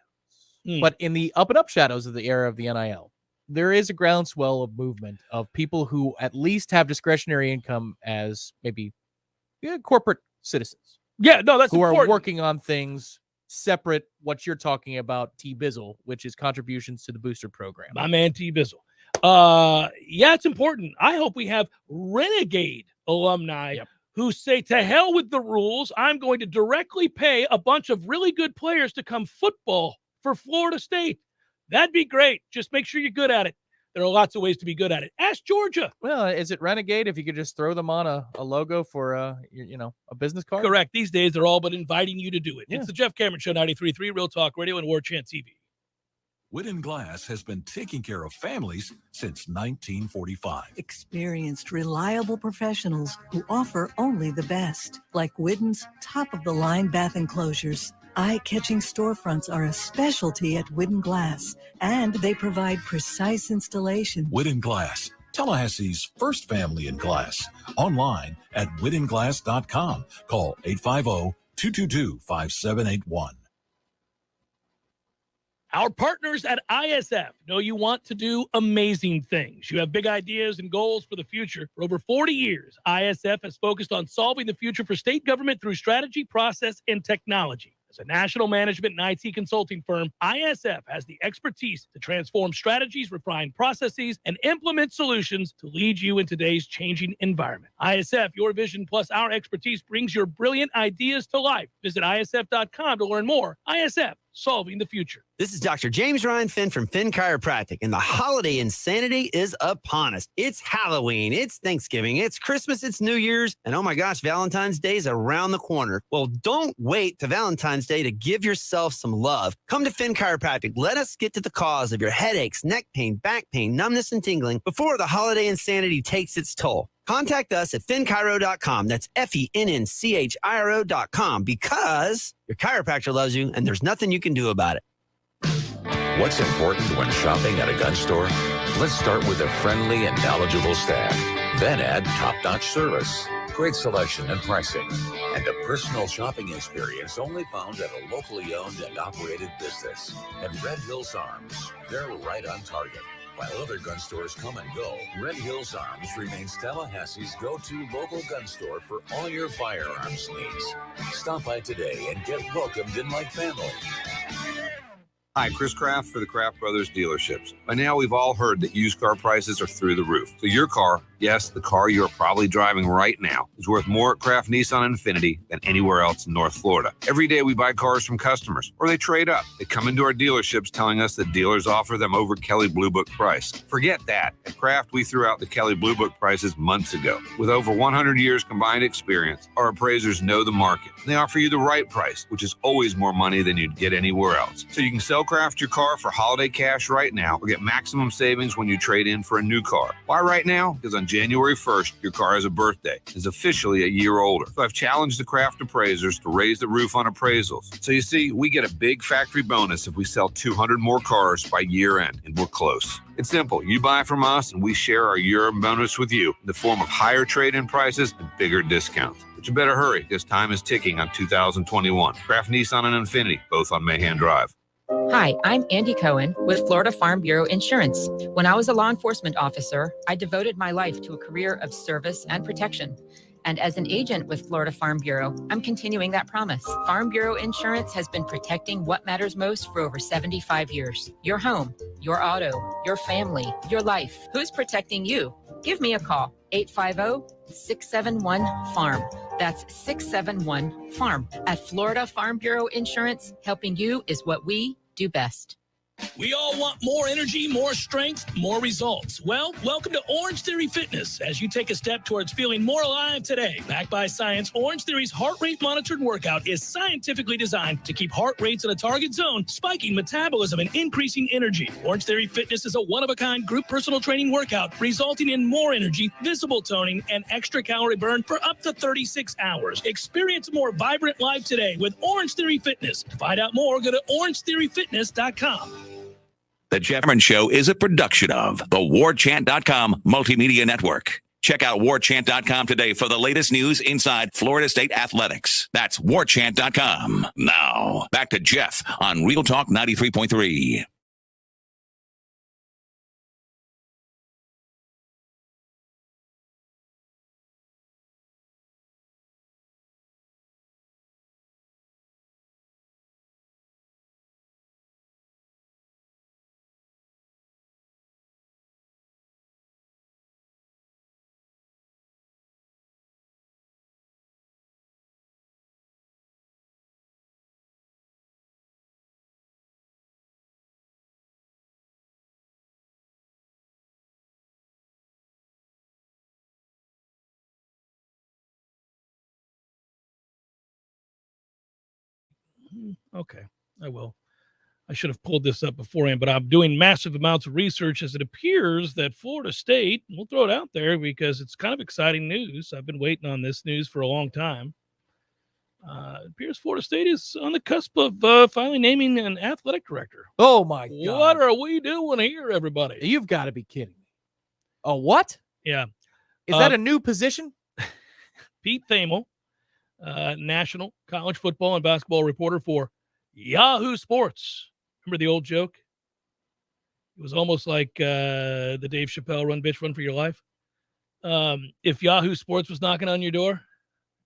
But in the up and up shadows of the era of the NIL, there is a groundswell of movement of people who at least have discretionary income as maybe corporate citizens. Yeah, no, that's important. Who are working on things separate what you're talking about, T Bizzle, which is contributions to the booster program. My man T Bizzle. Yeah, it's important. I hope we have renegade alumni who say, to hell with the rules. I'm going to directly pay a bunch of really good players to come football for Florida State. That'd be great. Just make sure you're good at it. There are lots of ways to be good at it. Ask Georgia. Well, is it Renegade if you could just throw them on a logo for a business card? Correct. These days, they're all but inviting you to do it. Yeah. It's the Jeff Cameron Show, 93.3 Real Talk Radio and Warchant TV. Wooden Glass has been taking care of families since 1945. Experienced, reliable professionals who offer only the best, like Wooden's top-of-the-line bath enclosures. Eye-catching storefronts are a specialty at Wooden Glass, and they provide precise installation. Wooden Glass, Tallahassee's first family in glass. Online at woodenglass.com. Call 850-222-5781. Our partners at ISF know you want to do amazing things. You have big ideas and goals for the future. For over 40 years, ISF has focused on solving the future for state government through strategy, process, and technology. As a national management and IT consulting firm, ISF has the expertise to transform strategies, refine processes, and implement solutions to lead you in today's changing environment. ISF, your vision plus our expertise brings your brilliant ideas to life. Visit ISF.com to learn more. ISF, solving the future. This is Dr. James Ryan Finn from Finn Chiropractic, and the holiday insanity is upon us. It's Halloween, it's Thanksgiving, it's Christmas, it's New Year's, and oh my gosh, Valentine's Day is around the corner. Well, don't wait to Valentine's Day to give yourself some love. Come to Finn Chiropractic. Let us get to the cause of your headaches, neck pain, back pain, numbness, and tingling before the holiday insanity takes its toll. Contact us at finnchiro.com. That's FENNCHIRO.com, because your chiropractor loves you and there's nothing you can do about it. What's important when shopping at a gun store? Let's start with a friendly and knowledgeable staff. Then add top-notch service, great selection and pricing, and a personal shopping experience only found at a locally owned and operated business. And Red Hills Arms, they're right on target. While other gun stores come and go, Red Hills Arms remains Tallahassee's go-to local gun store for all your firearms needs. Stop by today and get welcomed in like family. Hi, Chris Kraft for the Kraft Brothers dealerships. By now, we've all heard that used car prices are through the roof. So your car, yes, the car you're probably driving right now, is worth more at Kraft Nissan and Infiniti than anywhere else in North Florida. Every day we buy cars from customers, or they trade up. They come into our dealerships telling us that dealers offer them over Kelley Blue Book price. Forget that. At Kraft, we threw out the Kelley Blue Book prices months ago. With over 100 years combined experience, our appraisers know the market. They offer you the right price, which is always more money than you'd get anywhere else. So you can sell Kraft your car for holiday cash right now, or get maximum savings when you trade in for a new car. Why right now? Because on January 1st, your car has a birthday. It's officially a year older. So I've challenged the Kraft appraisers to raise the roof on appraisals. So you see, we get a big factory bonus if we sell 200 more cars by year end, and we're close. It's simple. You buy from us, and we share our year bonus with you in the form of higher trade-in prices and bigger discounts. But you better hurry, because time is ticking on 2021. Kraft Nissan and Infiniti, both on Mahan Drive. Hi, I'm Andy Cohen with Florida Farm Bureau Insurance. When I was a law enforcement officer, I devoted my life to a career of service and protection. And as an agent with Florida Farm Bureau, I'm continuing that promise. Farm Bureau Insurance has been protecting what matters most for over 75 years. Your home, your auto, your family, your life. Who's protecting you? Give me a call, 850-671-FARM. That's 671-FARM. At Florida Farm Bureau Insurance, helping you is what we do best. We all want more energy, more strength, more results. Well, welcome to Orange Theory Fitness as you take a step towards feeling more alive today. Backed by science, Orange Theory's heart rate monitored workout is scientifically designed to keep heart rates in a target zone, spiking metabolism and increasing energy. Orange Theory Fitness is a one-of-a-kind group personal training workout resulting in more energy, visible toning, and extra calorie burn for up to 36 hours. Experience a more vibrant life today with Orange Theory Fitness. To find out more, go to orangetheoryfitness.com. The Jeff Cameron Show is a production of the Warchant.com Multimedia Network. Check out Warchant.com today for the latest news inside Florida State athletics. That's Warchant.com. Now, back to Jeff on Real Talk 93.3. Okay, I will. I should have pulled this up beforehand, but I'm doing massive amounts of research as it appears that Florida State, we'll throw it out there because it's kind of exciting news. I've been waiting on this news for a long time. It appears Florida State is on the cusp of finally naming an athletic director. Oh, my God. What are we doing here, everybody? You've got to be kidding me. A what? Yeah. Is that a new position? Pete Thamel, national college football and basketball reporter for Yahoo Sports. Remember the old joke? It was almost like the Dave Chappelle Run Bitch Run for Your Life. If Yahoo Sports was knocking on your door,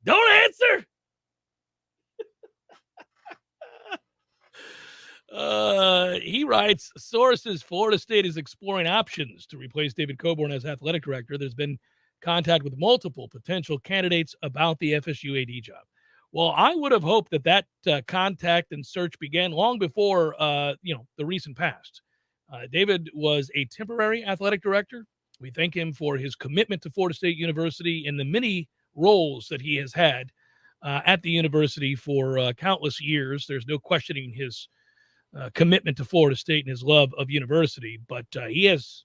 don't answer. He writes, sources, Florida State is exploring options to replace David Coborn as athletic director. There's been contact with multiple potential candidates about the FSU AD job. Well, I would have hoped that contact and search began long before, the recent past. David was a temporary athletic director. We thank him for his commitment to Florida State University and the many roles that he has had at the university for countless years. There's no questioning his commitment to Florida State and his love of university, but he has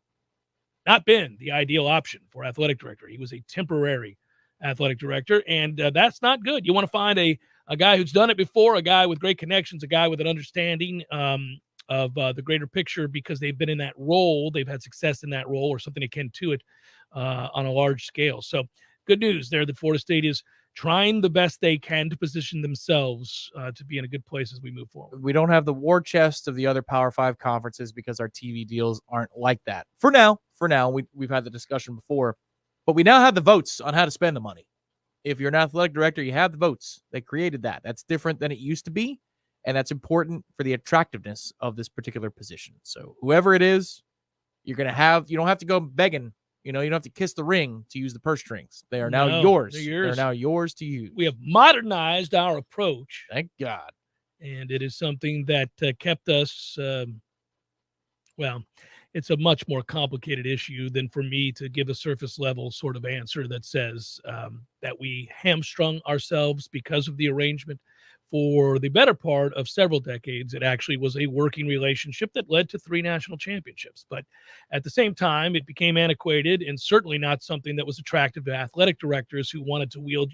not been the ideal option for athletic director. He was a temporary athletic director, and that's not good. You want to find a guy who's done it before, a guy with great connections, a guy with an understanding of the greater picture because they've been in that role, they've had success in that role or something akin to it on a large scale. So good news there that Florida State is trying the best they can to position themselves to be in a good place as we move forward. We don't have the war chest of the other Power 5 conferences because our TV deals aren't like that. For now, we've had the discussion before, but we now have the votes on how to spend the money. If you're an athletic director, you have the votes. They created that. That's different than it used to be, and that's important for the attractiveness of this particular position. So whoever it is, you don't have to go begging. You don't have to kiss the ring to use the purse strings. They are now yours. They're now yours to use. We have modernized our approach. Thank God. And it is something that kept us, it's a much more complicated issue than for me to give a surface level sort of answer that says that we hamstrung ourselves because of the arrangement. For the better part of several decades, it actually was a working relationship that led to 3 national championships. But at the same time, it became antiquated and certainly not something that was attractive to athletic directors who wanted to wield,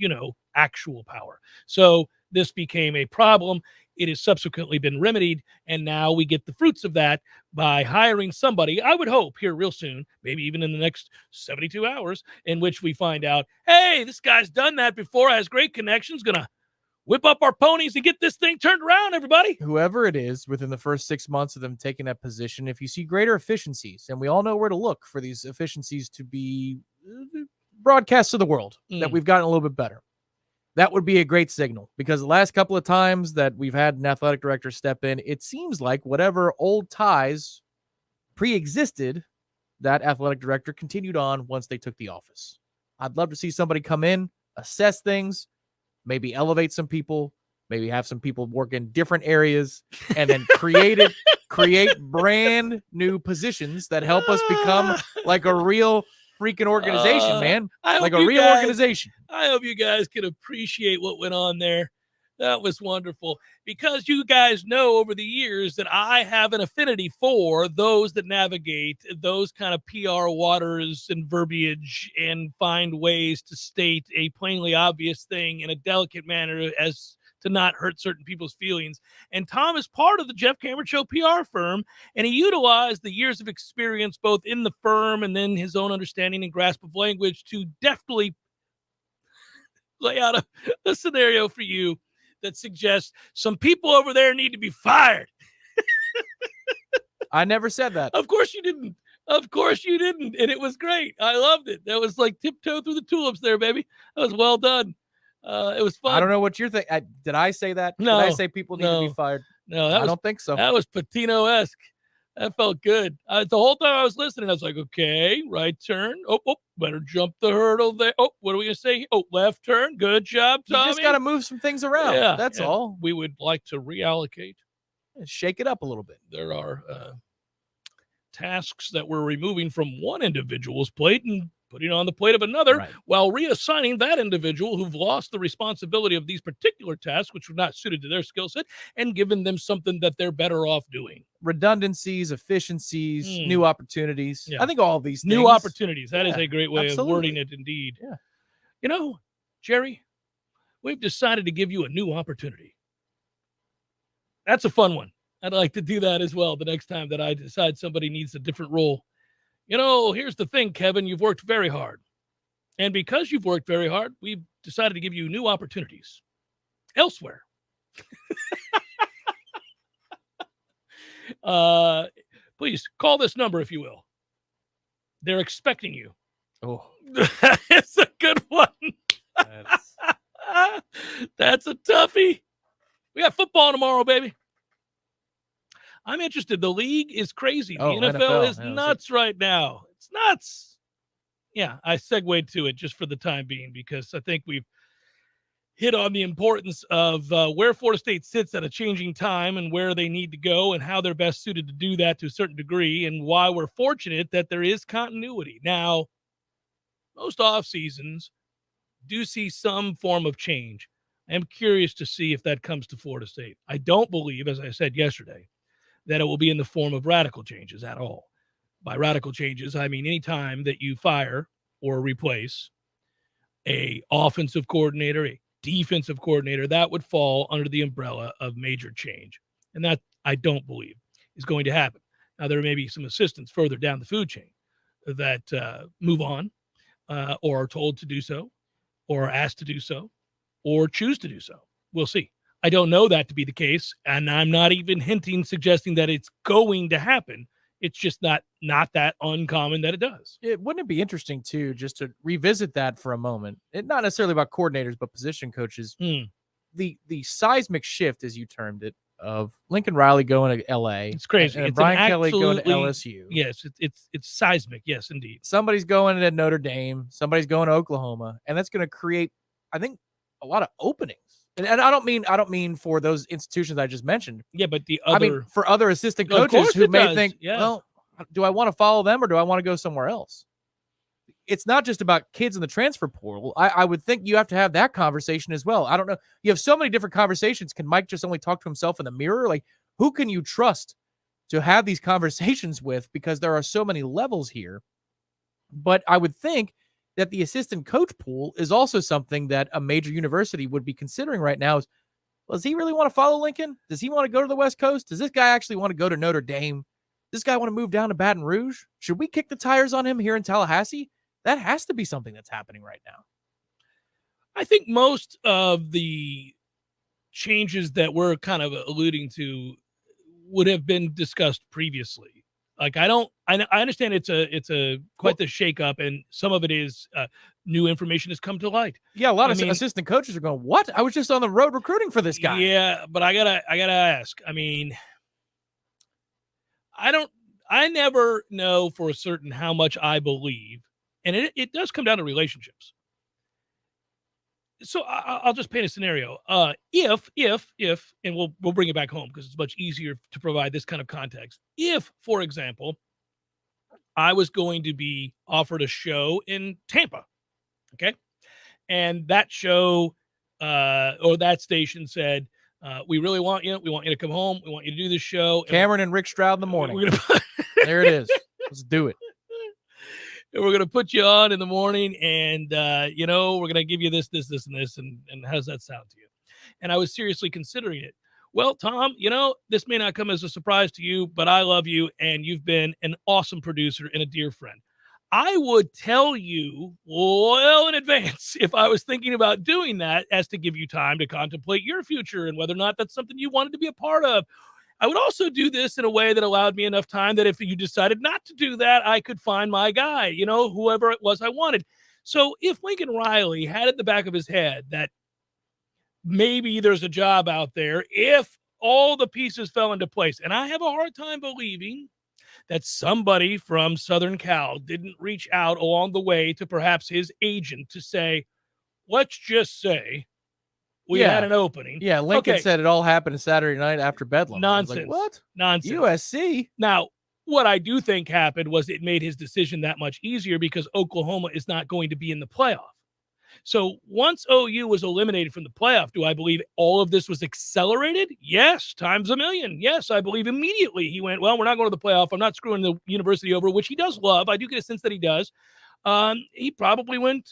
actual power. So this became a problem. It has subsequently been remedied, and now we get the fruits of that by hiring somebody, I would hope here real soon, maybe even in the next 72 hours, in which we find out, hey, this guy's done that before, has great connections, going to whip up our ponies and get this thing turned around, everybody. Whoever it is within the first 6 months of them taking that position, if you see greater efficiencies, and we all know where to look for these efficiencies to be broadcast to the world, that we've gotten a little bit better, that would be a great signal, because the last couple of times that we've had an athletic director step in, it seems like whatever old ties pre-existed, that athletic director continued on once they took the office. I'd love to see somebody come in, assess things, maybe elevate some people, maybe have some people work in different areas, and then create brand new positions that help us become like a real freaking organization, man. Like a real organization. I hope you guys can appreciate what went on there. That was wonderful, because you guys know over the years that I have an affinity for those that navigate those kind of PR waters and verbiage and find ways to state a plainly obvious thing in a delicate manner as to not hurt certain people's feelings. And Tom is part of the Jeff Cameron Show PR firm, and he utilized the years of experience both in the firm and then his own understanding and grasp of language to deftly lay out a scenario for you that suggests some people over there need to be fired. I never said that. Of course you didn't. Of course you didn't. And it was great. I loved it. That was like tiptoe through the tulips there, baby. That was well done. It was fun. I don't know what you're thinking. Did I say that? No. Did I say people need to be fired? No, I don't think so. That was Patino-esque. That felt good. The whole time I was listening, I was like, okay, right turn. Oh, better jump the hurdle there. Oh, what are we going to say? Oh, left turn. Good job, Tommy. You just got to move some things around. Yeah, that's all. We would like to reallocate. Shake it up a little bit. There are tasks that we're removing from one individual's plate and putting it on the plate of another Right. while reassigning that individual who've lost the responsibility of these particular tasks, which were not suited to their skill set, and giving them something that they're better off doing. Redundancies, efficiencies, new opportunities. Yeah. I think all of these New things. opportunities. That is Yeah, a great way absolutely. of wording it, indeed. Yeah. You know, Jerry, we've decided to give you a new opportunity. That's a fun one. I'd like to do that as well the next time that I decide somebody needs a different role. You know, here's the thing, Kevin, you've worked very hard. And because you've worked very hard, we've decided to give you new opportunities elsewhere. Please call this number, if you will. They're expecting you. Oh, It's a good one. That's a toughie. We got football tomorrow, baby. I'm interested. The league is crazy. The NFL is nuts right now. It's nuts. Yeah, I segued to it just for the time being because I think we've hit on the importance of where Florida State sits at a changing time and where they need to go and how they're best suited to do that to a certain degree and why we're fortunate that there is continuity. Now, most off seasons do see some form of change. I am curious to see if that comes to Florida State. I don't believe, as I said yesterday, that it will be in the form of radical changes at all. By radical changes, I mean any time that you fire or replace a offensive coordinator, a defensive coordinator, that would fall under the umbrella of major change. And that, I don't believe, is going to happen. Now, there may be some assistants further down the food chain that move on or are told to do so or are asked to do so or choose to do so. We'll see. I don't know that to be the case, and I'm not even suggesting that it's going to happen. It's just not that uncommon that it does. Wouldn't it be interesting, too, just to revisit that for a moment? Not necessarily about coordinators, but position coaches. The seismic shift, as you termed it, of Lincoln Riley going to L.A. It's crazy. And It's Brian Kelly going to LSU. Yes, it's seismic. Yes, indeed. Somebody's going to Notre Dame. Somebody's going to Oklahoma. And that's going to create, I think, a lot of openings. And I don't mean for those institutions I just mentioned. Yeah, but for other assistant coaches who may think, well, do I want to follow them or do I want to go somewhere else? It's not just about kids in the transfer portal. I would think you have to have that conversation as well. I don't know. You have so many different conversations. Can Mike just only talk to himself in the mirror? Like, who can you trust to have these conversations with? Because there are so many levels here. But I would think that the assistant coach pool is also something that a major university would be considering right now. Does he really want to follow Lincoln? Does he want to go to the West Coast? Does this guy actually want to go to Notre Dame? Does this guy want to move down to Baton Rouge? Should we kick the tires on him here in Tallahassee? That has to be something that's happening right now. I think most of the changes that we're kind of alluding to would have been discussed previously. Like, I understand it's a quite the shakeup, and some of it is new information has come to light. Yeah, a lot of assistant coaches are going, "What? I was just on the road recruiting for this guy." Yeah, but I gotta ask. I mean, I never know for certain how much I believe, and it does come down to relationships. So I'll just paint a scenario. If, and we'll bring it back home because it's much easier to provide this kind of context. If, for example, I was going to be offered a show in Tampa, okay, and that show or that station said, "We really want you. We want you to come home. We want you to do this show." Cameron and Rick Stroud in the morning. There it is. Let's do it. And we're going to put you on in the morning and, we're going to give you this, and this. And how does that sound to you? And I was seriously considering it. Well, Tom, this may not come as a surprise to you, but I love you. And you've been an awesome producer and a dear friend. I would tell you well in advance if I was thinking about doing that as to give you time to contemplate your future and whether or not that's something you wanted to be a part of. I would also do this in a way that allowed me enough time that if you decided not to do that, I could find my guy, whoever it was I wanted. So if Lincoln Riley had at the back of his head that maybe there's a job out there, if all the pieces fell into place, and I have a hard time believing that somebody from Southern Cal didn't reach out along the way to perhaps his agent to say, let's just say, we had an opening. Yeah, Lincoln said it all happened Saturday night after Bedlam. Nonsense. Like, what? Nonsense. USC? Now, What I do think happened was it made his decision that much easier because Oklahoma is not going to be in the playoff. So once OU was eliminated from the playoff, do I believe all of this was accelerated? Yes, times a million. Yes, I believe immediately he went, well, we're not going to the playoff. I'm not screwing the university over, which he does love. I do get a sense that he does. He probably went,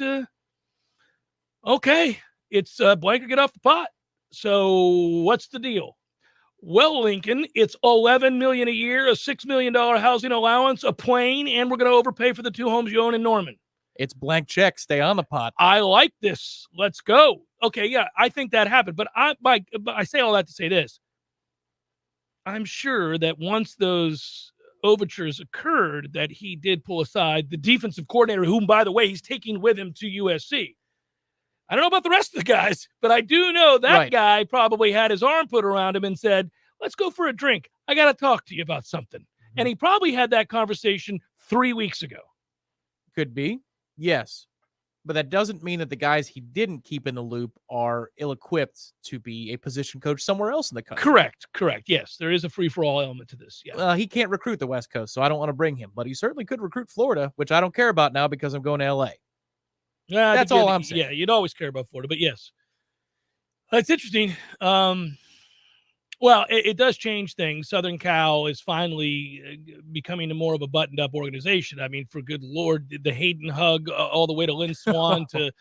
okay, it's blank or get off the pot. So what's the deal? Well, Lincoln, it's $11 million a year, a $6 million housing allowance, a plane, and we're going to overpay for the 2 homes you own in Norman. It's blank check. Stay on the pot. I like this. Let's go. Okay, yeah, I think that happened. But I say all that to say this. I'm sure that once those overtures occurred, that he did pull aside the defensive coordinator, whom, by the way, he's taking with him to USC. I don't know about the rest of the guys, but I do know that guy probably had his arm put around him and said, let's go for a drink. I got to talk to you about something. Mm-hmm. And he probably had that conversation 3 weeks ago. Could be. Yes, but that doesn't mean that the guys he didn't keep in the loop are ill-equipped to be a position coach somewhere else in the country. Correct. Yes, there is a free-for-all element to this. Yeah. He can't recruit the West Coast, so I don't want to bring him, but he certainly could recruit Florida, which I don't care about now because I'm going to L.A. Yeah, that's all I'm saying. Yeah, you'd always care about Florida, but yes. It's interesting. Well, it does change things. Southern Cal is finally becoming more of a buttoned-up organization. I mean, for good Lord, the Hayden hug all the way to Lynn Swan to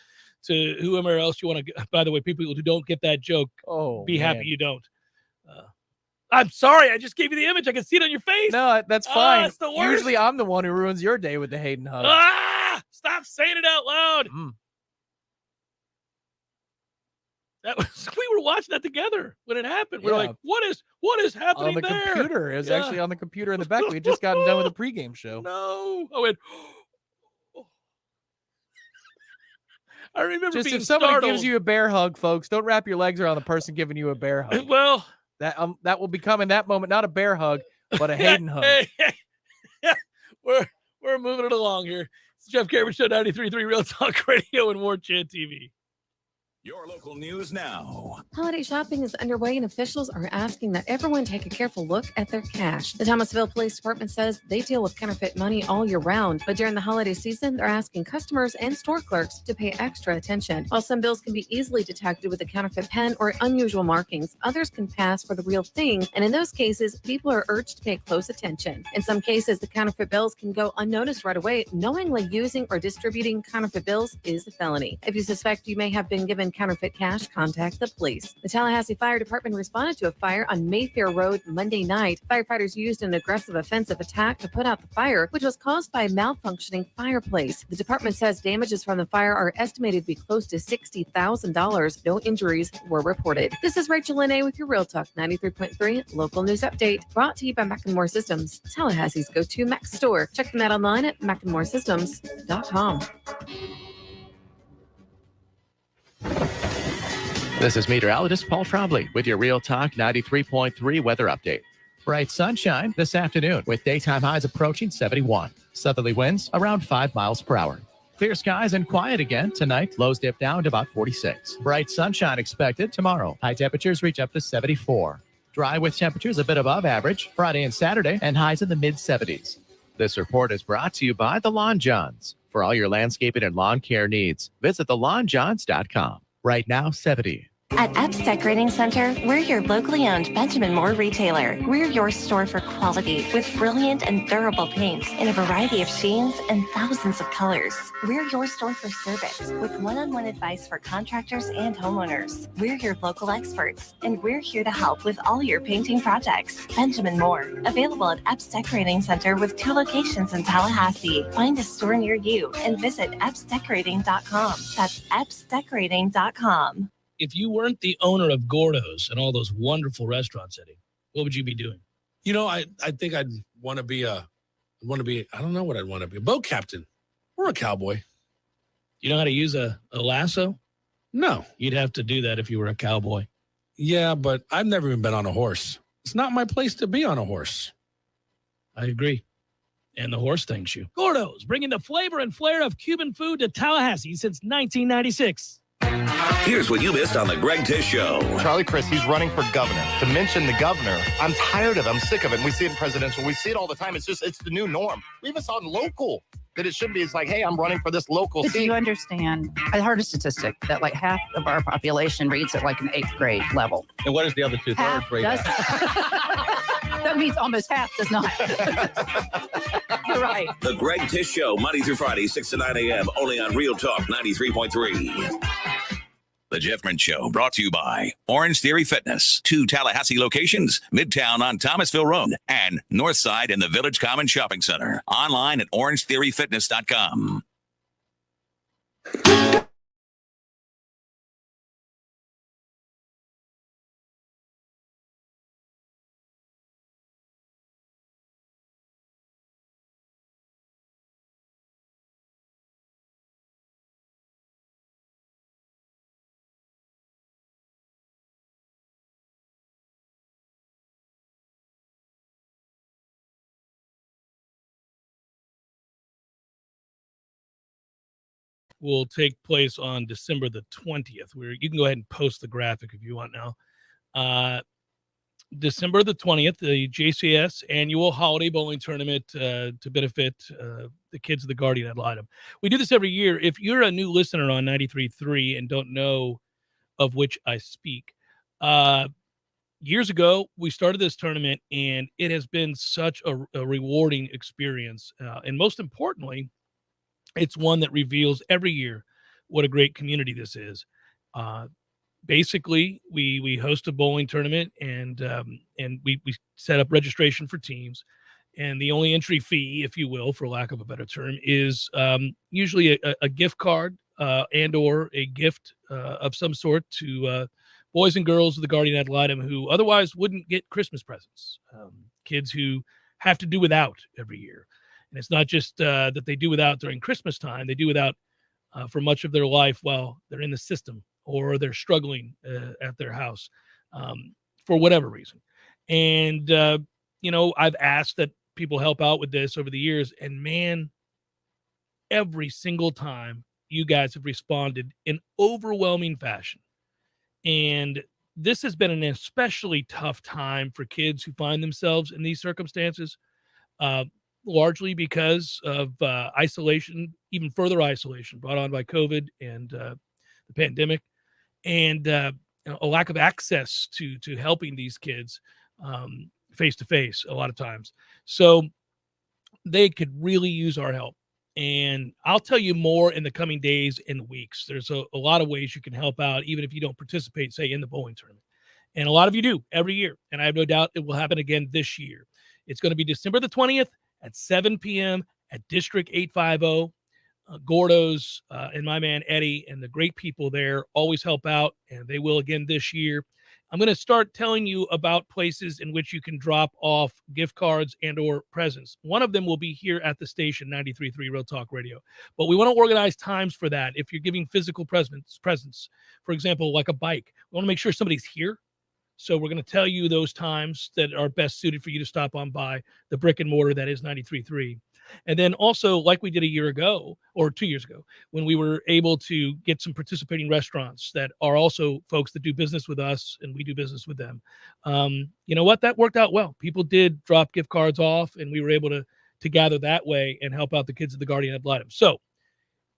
whoever else you want to. By the way, people who don't get that joke, be happy you don't. I'm sorry, I just gave you the image. I can see it on your face. No, that's fine. It's the worst. Usually I'm the one who ruins your day with the Hayden hug. Stop saying it out loud. That was, we were watching that together when it happened. We're like, what is happening on the there? Computer? It was actually on the computer in the back. We had just gotten done with a pregame show. No. I went, I remember just being if somebody startled. gives you a bear hug, folks, don't wrap your legs around the person giving you a bear hug. Well, that will become in that moment not a bear hug, but a Hayden hug. We're moving it along here. It's Jeff Cameron Show, 93.3 Real Talk Radio and Warchant TV. Your local news now. Holiday shopping is underway and officials are asking that everyone take a careful look at their cash. The Thomasville Police Department says they deal with counterfeit money all year round, but during the holiday season, they're asking customers and store clerks to pay extra attention. While some bills can be easily detected with a counterfeit pen or unusual markings, others can pass for the real thing, and in those cases, people are urged to pay close attention. In some cases, the counterfeit bills can go unnoticed right away. Knowingly using or distributing counterfeit bills is a felony. If you suspect you may have been given counterfeit cash, contact the police. The Tallahassee Fire Department responded to a fire on Mayfair Road Monday night. Firefighters used an aggressive offensive attack to put out the fire, which was caused by a malfunctioning fireplace. The department says damages from the fire are estimated to be close to $60,000. No injuries were reported. This is Rachel Linnea with your Real Talk 93.3 local news update, brought to you by Mac & More Systems, Tallahassee's go-to Mac store. Check them out online at macandmoresystems.com. This is meteorologist Paul Trombley with your Real Talk 93.3 weather update. Bright sunshine this afternoon with daytime highs approaching 71. Southerly winds around 5 miles per hour. Clear skies and quiet again tonight. Lows dip down to about 46. Bright sunshine expected tomorrow. High temperatures reach up to 74. Dry with temperatures a bit above average Friday and Saturday and highs in the mid-70s. This report is brought to you by The Lawn Johns. For all your landscaping and lawn care needs, visit thelawnjohns.com. Right now, 70. At Epps Decorating Center, we're your locally owned Benjamin Moore retailer. We're your store for quality with brilliant and durable paints in a variety of sheens and thousands of colors. We're your store for service with one-on-one advice for contractors and homeowners. We're your local experts, and we're here to help with all your painting projects. Benjamin Moore, available at Epps Decorating Center with 2 locations in Tallahassee. Find a store near you and visit eppsdecorating.com. That's eppsdecorating.com. If you weren't the owner of Gordo's and all those wonderful restaurants, Eddie, what would you be doing? You know, I think I'd want to be I don't know what I'd want to be, a boat captain or a cowboy. You know how to use a lasso? No. You'd have to do that if you were a cowboy. Yeah, but I've never even been on a horse. It's not my place to be on a horse. I agree. And the horse thanks you. Gordo's, bringing the flavor and flair of Cuban food to Tallahassee since 1996. Here's what you missed on the Greg Tish Show. Charlie Crist, he's running for governor. To mention the governor, I'm tired of it. I'm sick of it. And we see it in presidential. We see it all the time. It's the new norm. We even saw it in local. That it should be. It's like, hey, I'm running for this local But seat. do you understand? I heard a statistic that like half of our population reads at like an 8th grade level. And what is the other 2/3 Half rate? doesn't. That means almost half does not. You're right. The Greg Tish Show, Monday through Friday, 6 to 9 a.m., only on Real Talk 93.3. The Jeffman Show, brought to you by Orange Theory Fitness. 2 Tallahassee locations, Midtown on Thomasville Road and Northside in the Village Common Shopping Center. Online at orangetheoryfitness.com. Will take place on December the 20th. You can go ahead and post the graphic if you want now. December the 20th, the JCS annual holiday bowling tournament to benefit the kids of the Guardian ad litem. We do this every year. If you're a new listener on 93.3 and don't know of which I speak, years ago, we started this tournament, and it has been such a rewarding experience. And most importantly, it's one that reveals every year what a great community this is. Basically, we host a bowling tournament, and we set up registration for teams. And the only entry fee, if you will, for lack of a better term, is usually a gift card and or a gift of some sort to boys and girls of the Guardian ad litem who otherwise wouldn't get Christmas presents. Kids who have to do without every year. And it's not just that they do without during Christmas time. They do without for much of their life while they're in the system or they're struggling at their house for whatever reason. And, I've asked that people help out with this over the years. And, man, every single time you guys have responded in overwhelming fashion. And this has been an especially tough time for kids who find themselves in these circumstances. Largely because of isolation, even further isolation brought on by COVID and the pandemic, and a lack of access to helping these kids face to face a lot of times. So they could really use our help. And I'll tell you more in the coming days and weeks. There's a lot of ways you can help out, even if you don't participate, say, in the bowling tournament. And a lot of you do every year. And I have no doubt it will happen again this year. It's going to be December the 20th. At 7 p.m. at District 850. Gordo's and my man Eddie and the great people there always help out, and they will again this year. I'm going to start telling you about places in which you can drop off gift cards and or presents. One of them will be here at the station, 93.3 Real Talk Radio. But we want to organize times for that. If you're giving physical presents, for example, like a bike, we want to make sure somebody's here. So we're going to tell you those times that are best suited for you to stop on by the brick and mortar that is 93.3. And then also, like we did a year ago or 2 years ago, when we were able to get some participating restaurants that are also folks that do business with us and we do business with them. You know what? That worked out well. People did drop gift cards off, and we were able to gather that way and help out the kids of the Guardian ad litem. So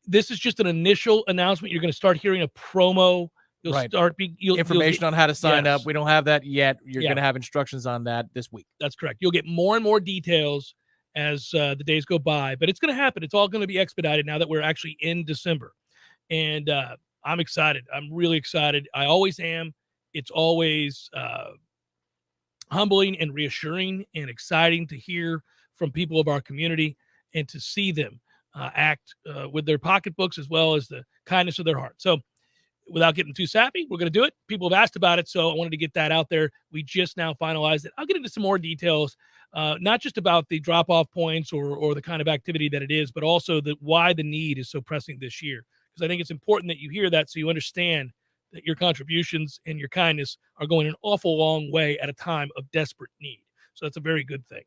this is just an initial announcement. You're going to start hearing a promo. You'll start information on how to sign up. We don't have that yet. You're going to have instructions on that this week. That's correct. You'll get more and more details as the days go by, but it's going to happen. It's all going to be expedited now that we're actually in December. And I'm excited. I'm really excited. I always am. It's always humbling and reassuring and exciting to hear from people of our community and to see them act with their pocketbooks as well as the kindness of their heart. So without getting too sappy, we're going to do it. People have asked about it, so I wanted to get that out there. We just now finalized it. I'll get into some more details, not just about the drop-off points or the kind of activity that it is, but also why the need is so pressing this year. Because I think it's important that you hear that so you understand that your contributions and your kindness are going an awful long way at a time of desperate need. So that's a very good thing.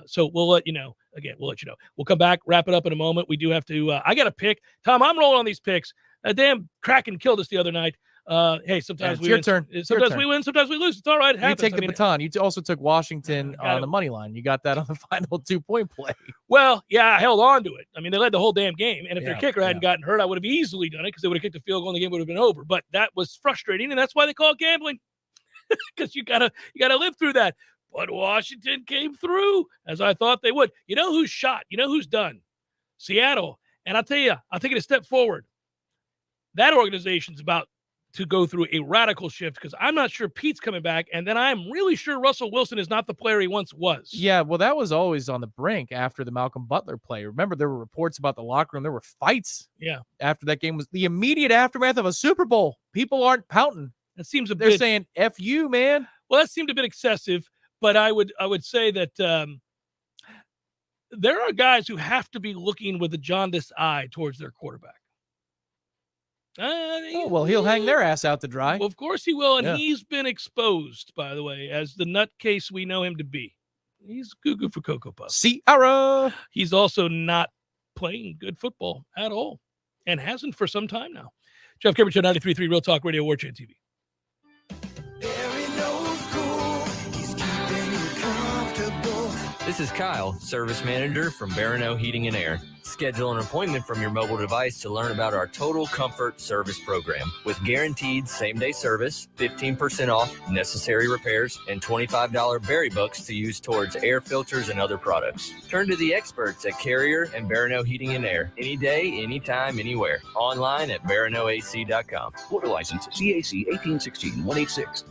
So we'll let you know. Again, we'll let you know. We'll come back, wrap it up in a moment. We do have to I got to pick. Tom, I'm rolling on these picks. damn Kraken killed us the other night. Hey, sometimes we win. Sometimes we win. Sometimes we lose. It's all right. It You happens. take the baton. You also took Washington on the money line. You got that on the final 2-point play. Well, yeah, I held on to it. I mean, they led the whole damn game. And if their kicker hadn't gotten hurt, I would have easily done it because they would have kicked a field goal and the game would have been over. But that was frustrating, and that's why they call it gambling. Because you gotta live through that. But Washington came through as I thought they would. You know who's shot? You know who's done? Seattle. And I'll tell you, I'll take it a step forward. That organization's about to go through a radical shift because I'm not sure Pete's coming back, and then I'm really sure Russell Wilson is not the player he once was. Yeah, well, that was always on the brink after the Malcolm Butler play. Remember, there were reports about the locker room. There were fights. Yeah. After that game was the immediate aftermath of a Super Bowl. People aren't pouting. That seems a They're bit. saying "F you, man." Well, that seemed a bit excessive, but I would say that there are guys who have to be looking with a jaundiced eye towards their quarterback. Well, he'll hang their ass out to dry. Well, of course he will, and Yeah. he's been exposed, by the way, as the nutcase we know him to be. He's goo-goo for Cocoa Puffs. Ciara. He's also not playing good football at all, and hasn't for some time now. Jeff Cameron Show, 93.3 Real Talk Radio, Warchant TV. This is Kyle, service manager from Barano Heating and Air. Schedule an appointment from your mobile device to learn about our Total Comfort Service Program. With guaranteed same-day service, 15% off necessary repairs, and $25 berry books to use towards air filters and other products. Turn to the experts at Carrier and Barano Heating and Air. Any day, anytime, anywhere. Online at baranoac.com. Florida license CAC 1816-186.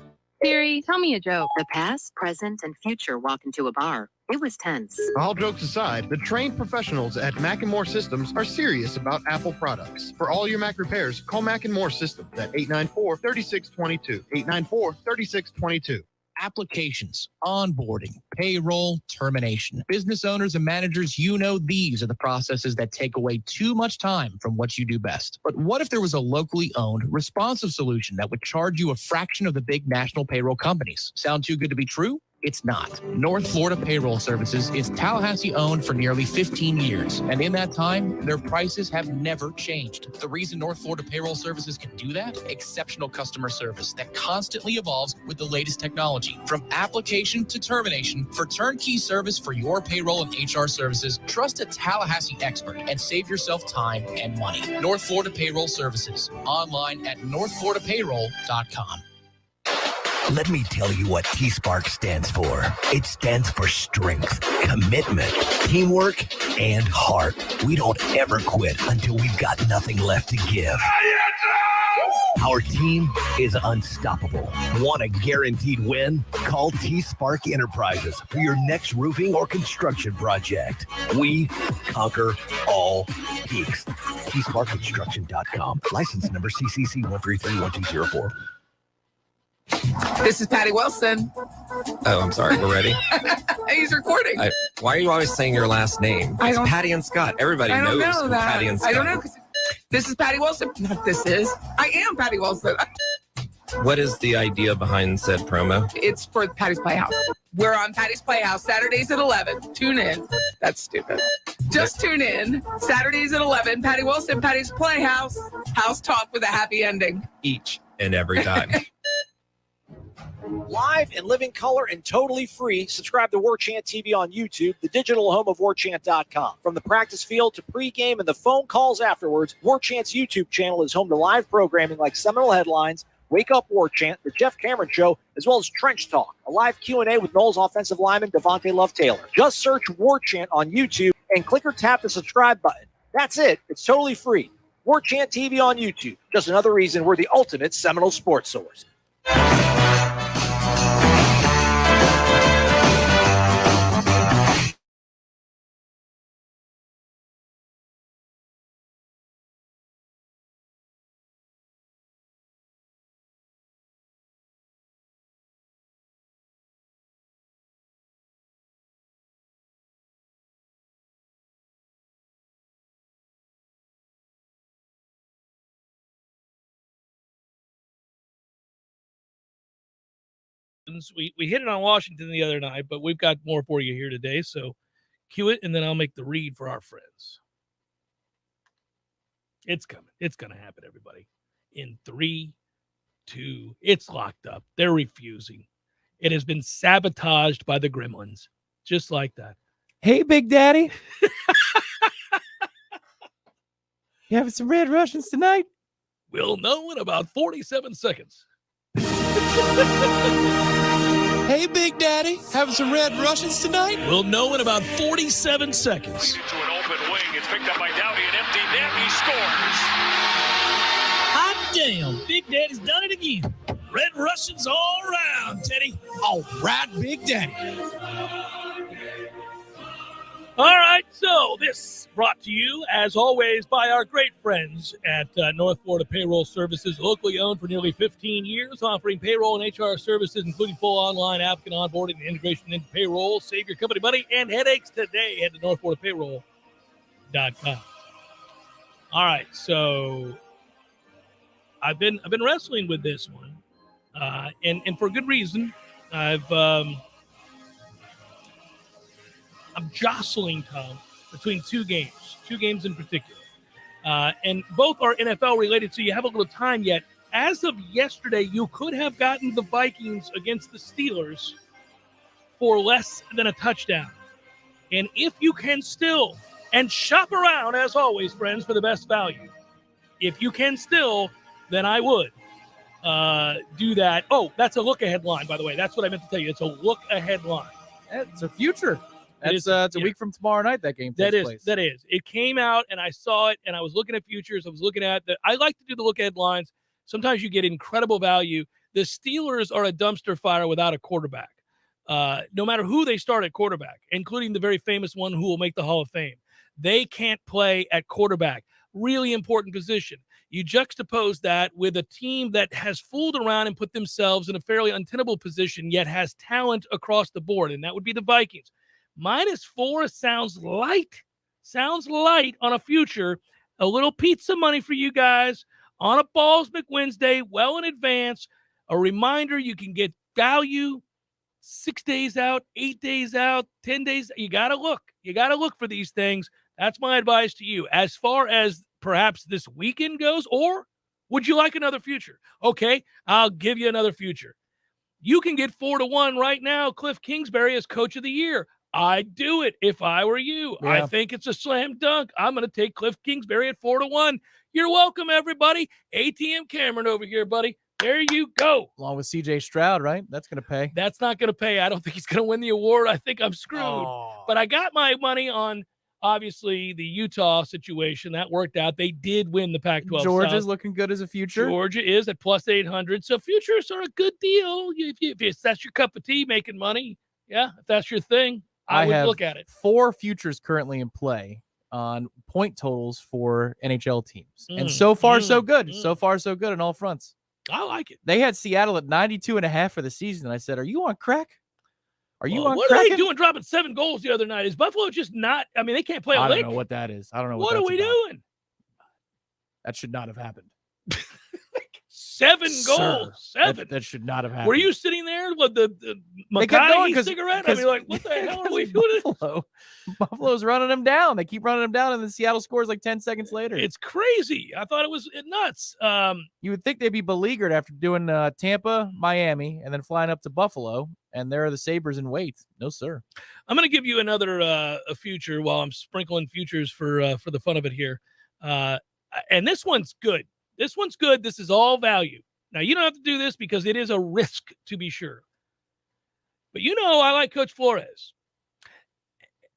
Siri, tell me a joke. The past, present, and future walk into a bar. It was tense. All jokes aside, the trained professionals at Mac & More Systems are serious about Apple products. For all your Mac repairs, call Mac & More Systems at 894-3622. 894-3622. Applications, onboarding, payroll, termination. Business owners and managers, you know these are the processes that take away too much time from what you do best. But what if there was a locally owned, responsive solution that would charge you a fraction of the big national payroll companies? Sound too good to be true? It's not. North Florida Payroll Services is Tallahassee owned for nearly 15 years. And in that time, their prices have never changed. The reason North Florida Payroll Services can do that? Exceptional customer service that constantly evolves with the latest technology. From application to termination, for turnkey service for your payroll and HR services, trust a Tallahassee expert and save yourself time and money. North Florida Payroll Services. Online at northfloridapayroll.com. Let me tell you what T-Spark stands for. It stands for strength, commitment, teamwork, and heart. We don't ever quit until we've got nothing left to give. Our team is unstoppable. Want a guaranteed win? Call T-Spark Enterprises for your next roofing or construction project. We conquer all peaks. T-SparkConstruction.com. License number CCC 1331204. This is Patty Wilson. Oh, I'm sorry. We're ready. He's recording. Why are you always saying your last name? It's Patty and Scott. Everybody I don't knows know who that. Patty and Scott. I don't know. 'Cause this is Patty Wilson. Not this is. I am Patty Wilson. What is the idea behind said promo? It's for Patty's Playhouse. We're on Patty's Playhouse Saturdays at 11. Tune in. That's stupid. Just tune in. Saturdays at 11. Patty Wilson, Patty's Playhouse. House talk with a happy ending. Each and every time. Live and living color and totally free. Subscribe to Warchant TV on YouTube, the digital home of Warchant.com. From the practice field to pregame and the phone calls afterwards, Warchant's YouTube channel is home to live programming like Seminole Headlines, Wake Up Warchant, The Jeff Cameron Show, as well as Trench Talk, a live Q&A with Noles offensive lineman Devontae Love-Taylor. Just search Warchant on YouTube and click or tap the subscribe button. That's it. It's totally free. Warchant TV on YouTube. Just another reason we're the ultimate Seminole sports source. We hit it on Washington the other night, but we've got more for you here today. So cue it, and then I'll make the read for our friends. It's coming. It's going to happen, everybody. In 3, 2, it's locked up. They're refusing. It has been sabotaged by the gremlins, just like that. Hey, Big Daddy. You having some Red Russians tonight? We'll know in about 47 seconds. Hey, Big Daddy, having some Red Russians tonight? We'll know in about 47 seconds. To an open wing. It's picked up by Dowdy, an empty net. He scores. Hot damn, Big Daddy's done it again. Red Russians all around, Teddy. All right, Big Daddy. All right, so this brought to you, as always, by our great friends at North Florida Payroll Services, locally owned for nearly 15 years, offering payroll and HR services, including full online applicant onboarding and integration into payroll. Save your company money and headaches today. Head to northfloridapayroll.com. All right, so I've been wrestling with this one, and for good reason. I'm jostling, Tom, between two games in particular. And both are NFL related, so you have a little time yet. As of yesterday, you could have gotten the Vikings against the Steelers for less than a touchdown. And if you can still, and shop around, as always, friends, for the best value. If you can still, then I would do that. Oh, that's a look-ahead line, by the way. That's what I meant to tell you. It's a look-ahead line. It's a future. It's a week from tomorrow night that game takes place. That is. It came out, and I saw it, and I was looking at futures. I was looking at I like to do the look-ahead lines. Sometimes you get incredible value. The Steelers are a dumpster fire without a quarterback. No matter who they start at quarterback, including the very famous one who will make the Hall of Fame. They can't play at quarterback. Really important position. You juxtapose that with a team that has fooled around and put themselves in a fairly untenable position, yet has talent across the board, and that would be the Vikings. -4 sounds light. Sounds light on a future. A little pizza money for you guys on a Balls McWednesday, well in advance. A reminder you can get value 6 days out, 8 days out, 10 days. You got to look. You got to look for these things. That's my advice to you. As far as perhaps this weekend goes, or would you like another future? Okay, I'll give you another future. You can get 4-1 right now. Cliff Kingsbury as Coach of the Year. I'd do it if I were you. Yeah. I think it's a slam dunk. I'm going to take Cliff Kingsbury at 4-1. You're welcome, everybody. ATM Cameron over here, buddy. There you go. Along with CJ Stroud, right? That's going to pay. That's not going to pay. I don't think he's going to win the award. I think I'm screwed. Oh. But I got my money on, obviously, the Utah situation. That worked out. They did win the Pac-12 Georgia's South. looking good as a future. Georgia is at +800. So futures are a good deal. If that's your cup of tea, making money. Yeah, if that's your thing. I would look at it. 4 futures currently in play on point totals for NHL teams. And so far, so good. So far, so good on all fronts. I like it. They had Seattle at 92.5 for the season. And I said, are you on crack? Are you on what crack? What are they doing dropping 7 goals the other night? Is Buffalo just not – I mean, they can't play a lick. I don't know what that is. I don't know what are we doing? That should not have happened. 7 goals. 7. That should not have happened. Were you sitting there with the Mackay cigarette? I mean, like, what the hell are we doing? Buffalo's running them down. They keep running them down, and then Seattle scores like 10 seconds later. It's crazy. I thought it was nuts. You would think they'd be beleaguered after doing Tampa, Miami, and then flying up to Buffalo, and there are the Sabres in wait. No, sir. I'm going to give you another a future while I'm sprinkling futures for the fun of it here. And this one's good. This one's good. This is all value. Now, you don't have to do this because it is a risk, to be sure. But I like Coach Flores.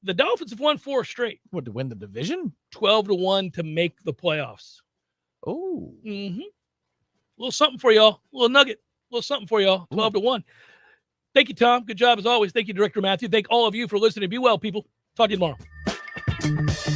The Dolphins have won 4 straight. What, to win the division? 12-1 to make the playoffs. Oh. Mm-hmm. A little something for y'all. A little nugget. A little something for y'all. 12-1. Thank you, Tom. Good job as always. Thank you, Director Matthew. Thank all of you for listening. Be well, people. Talk to you tomorrow.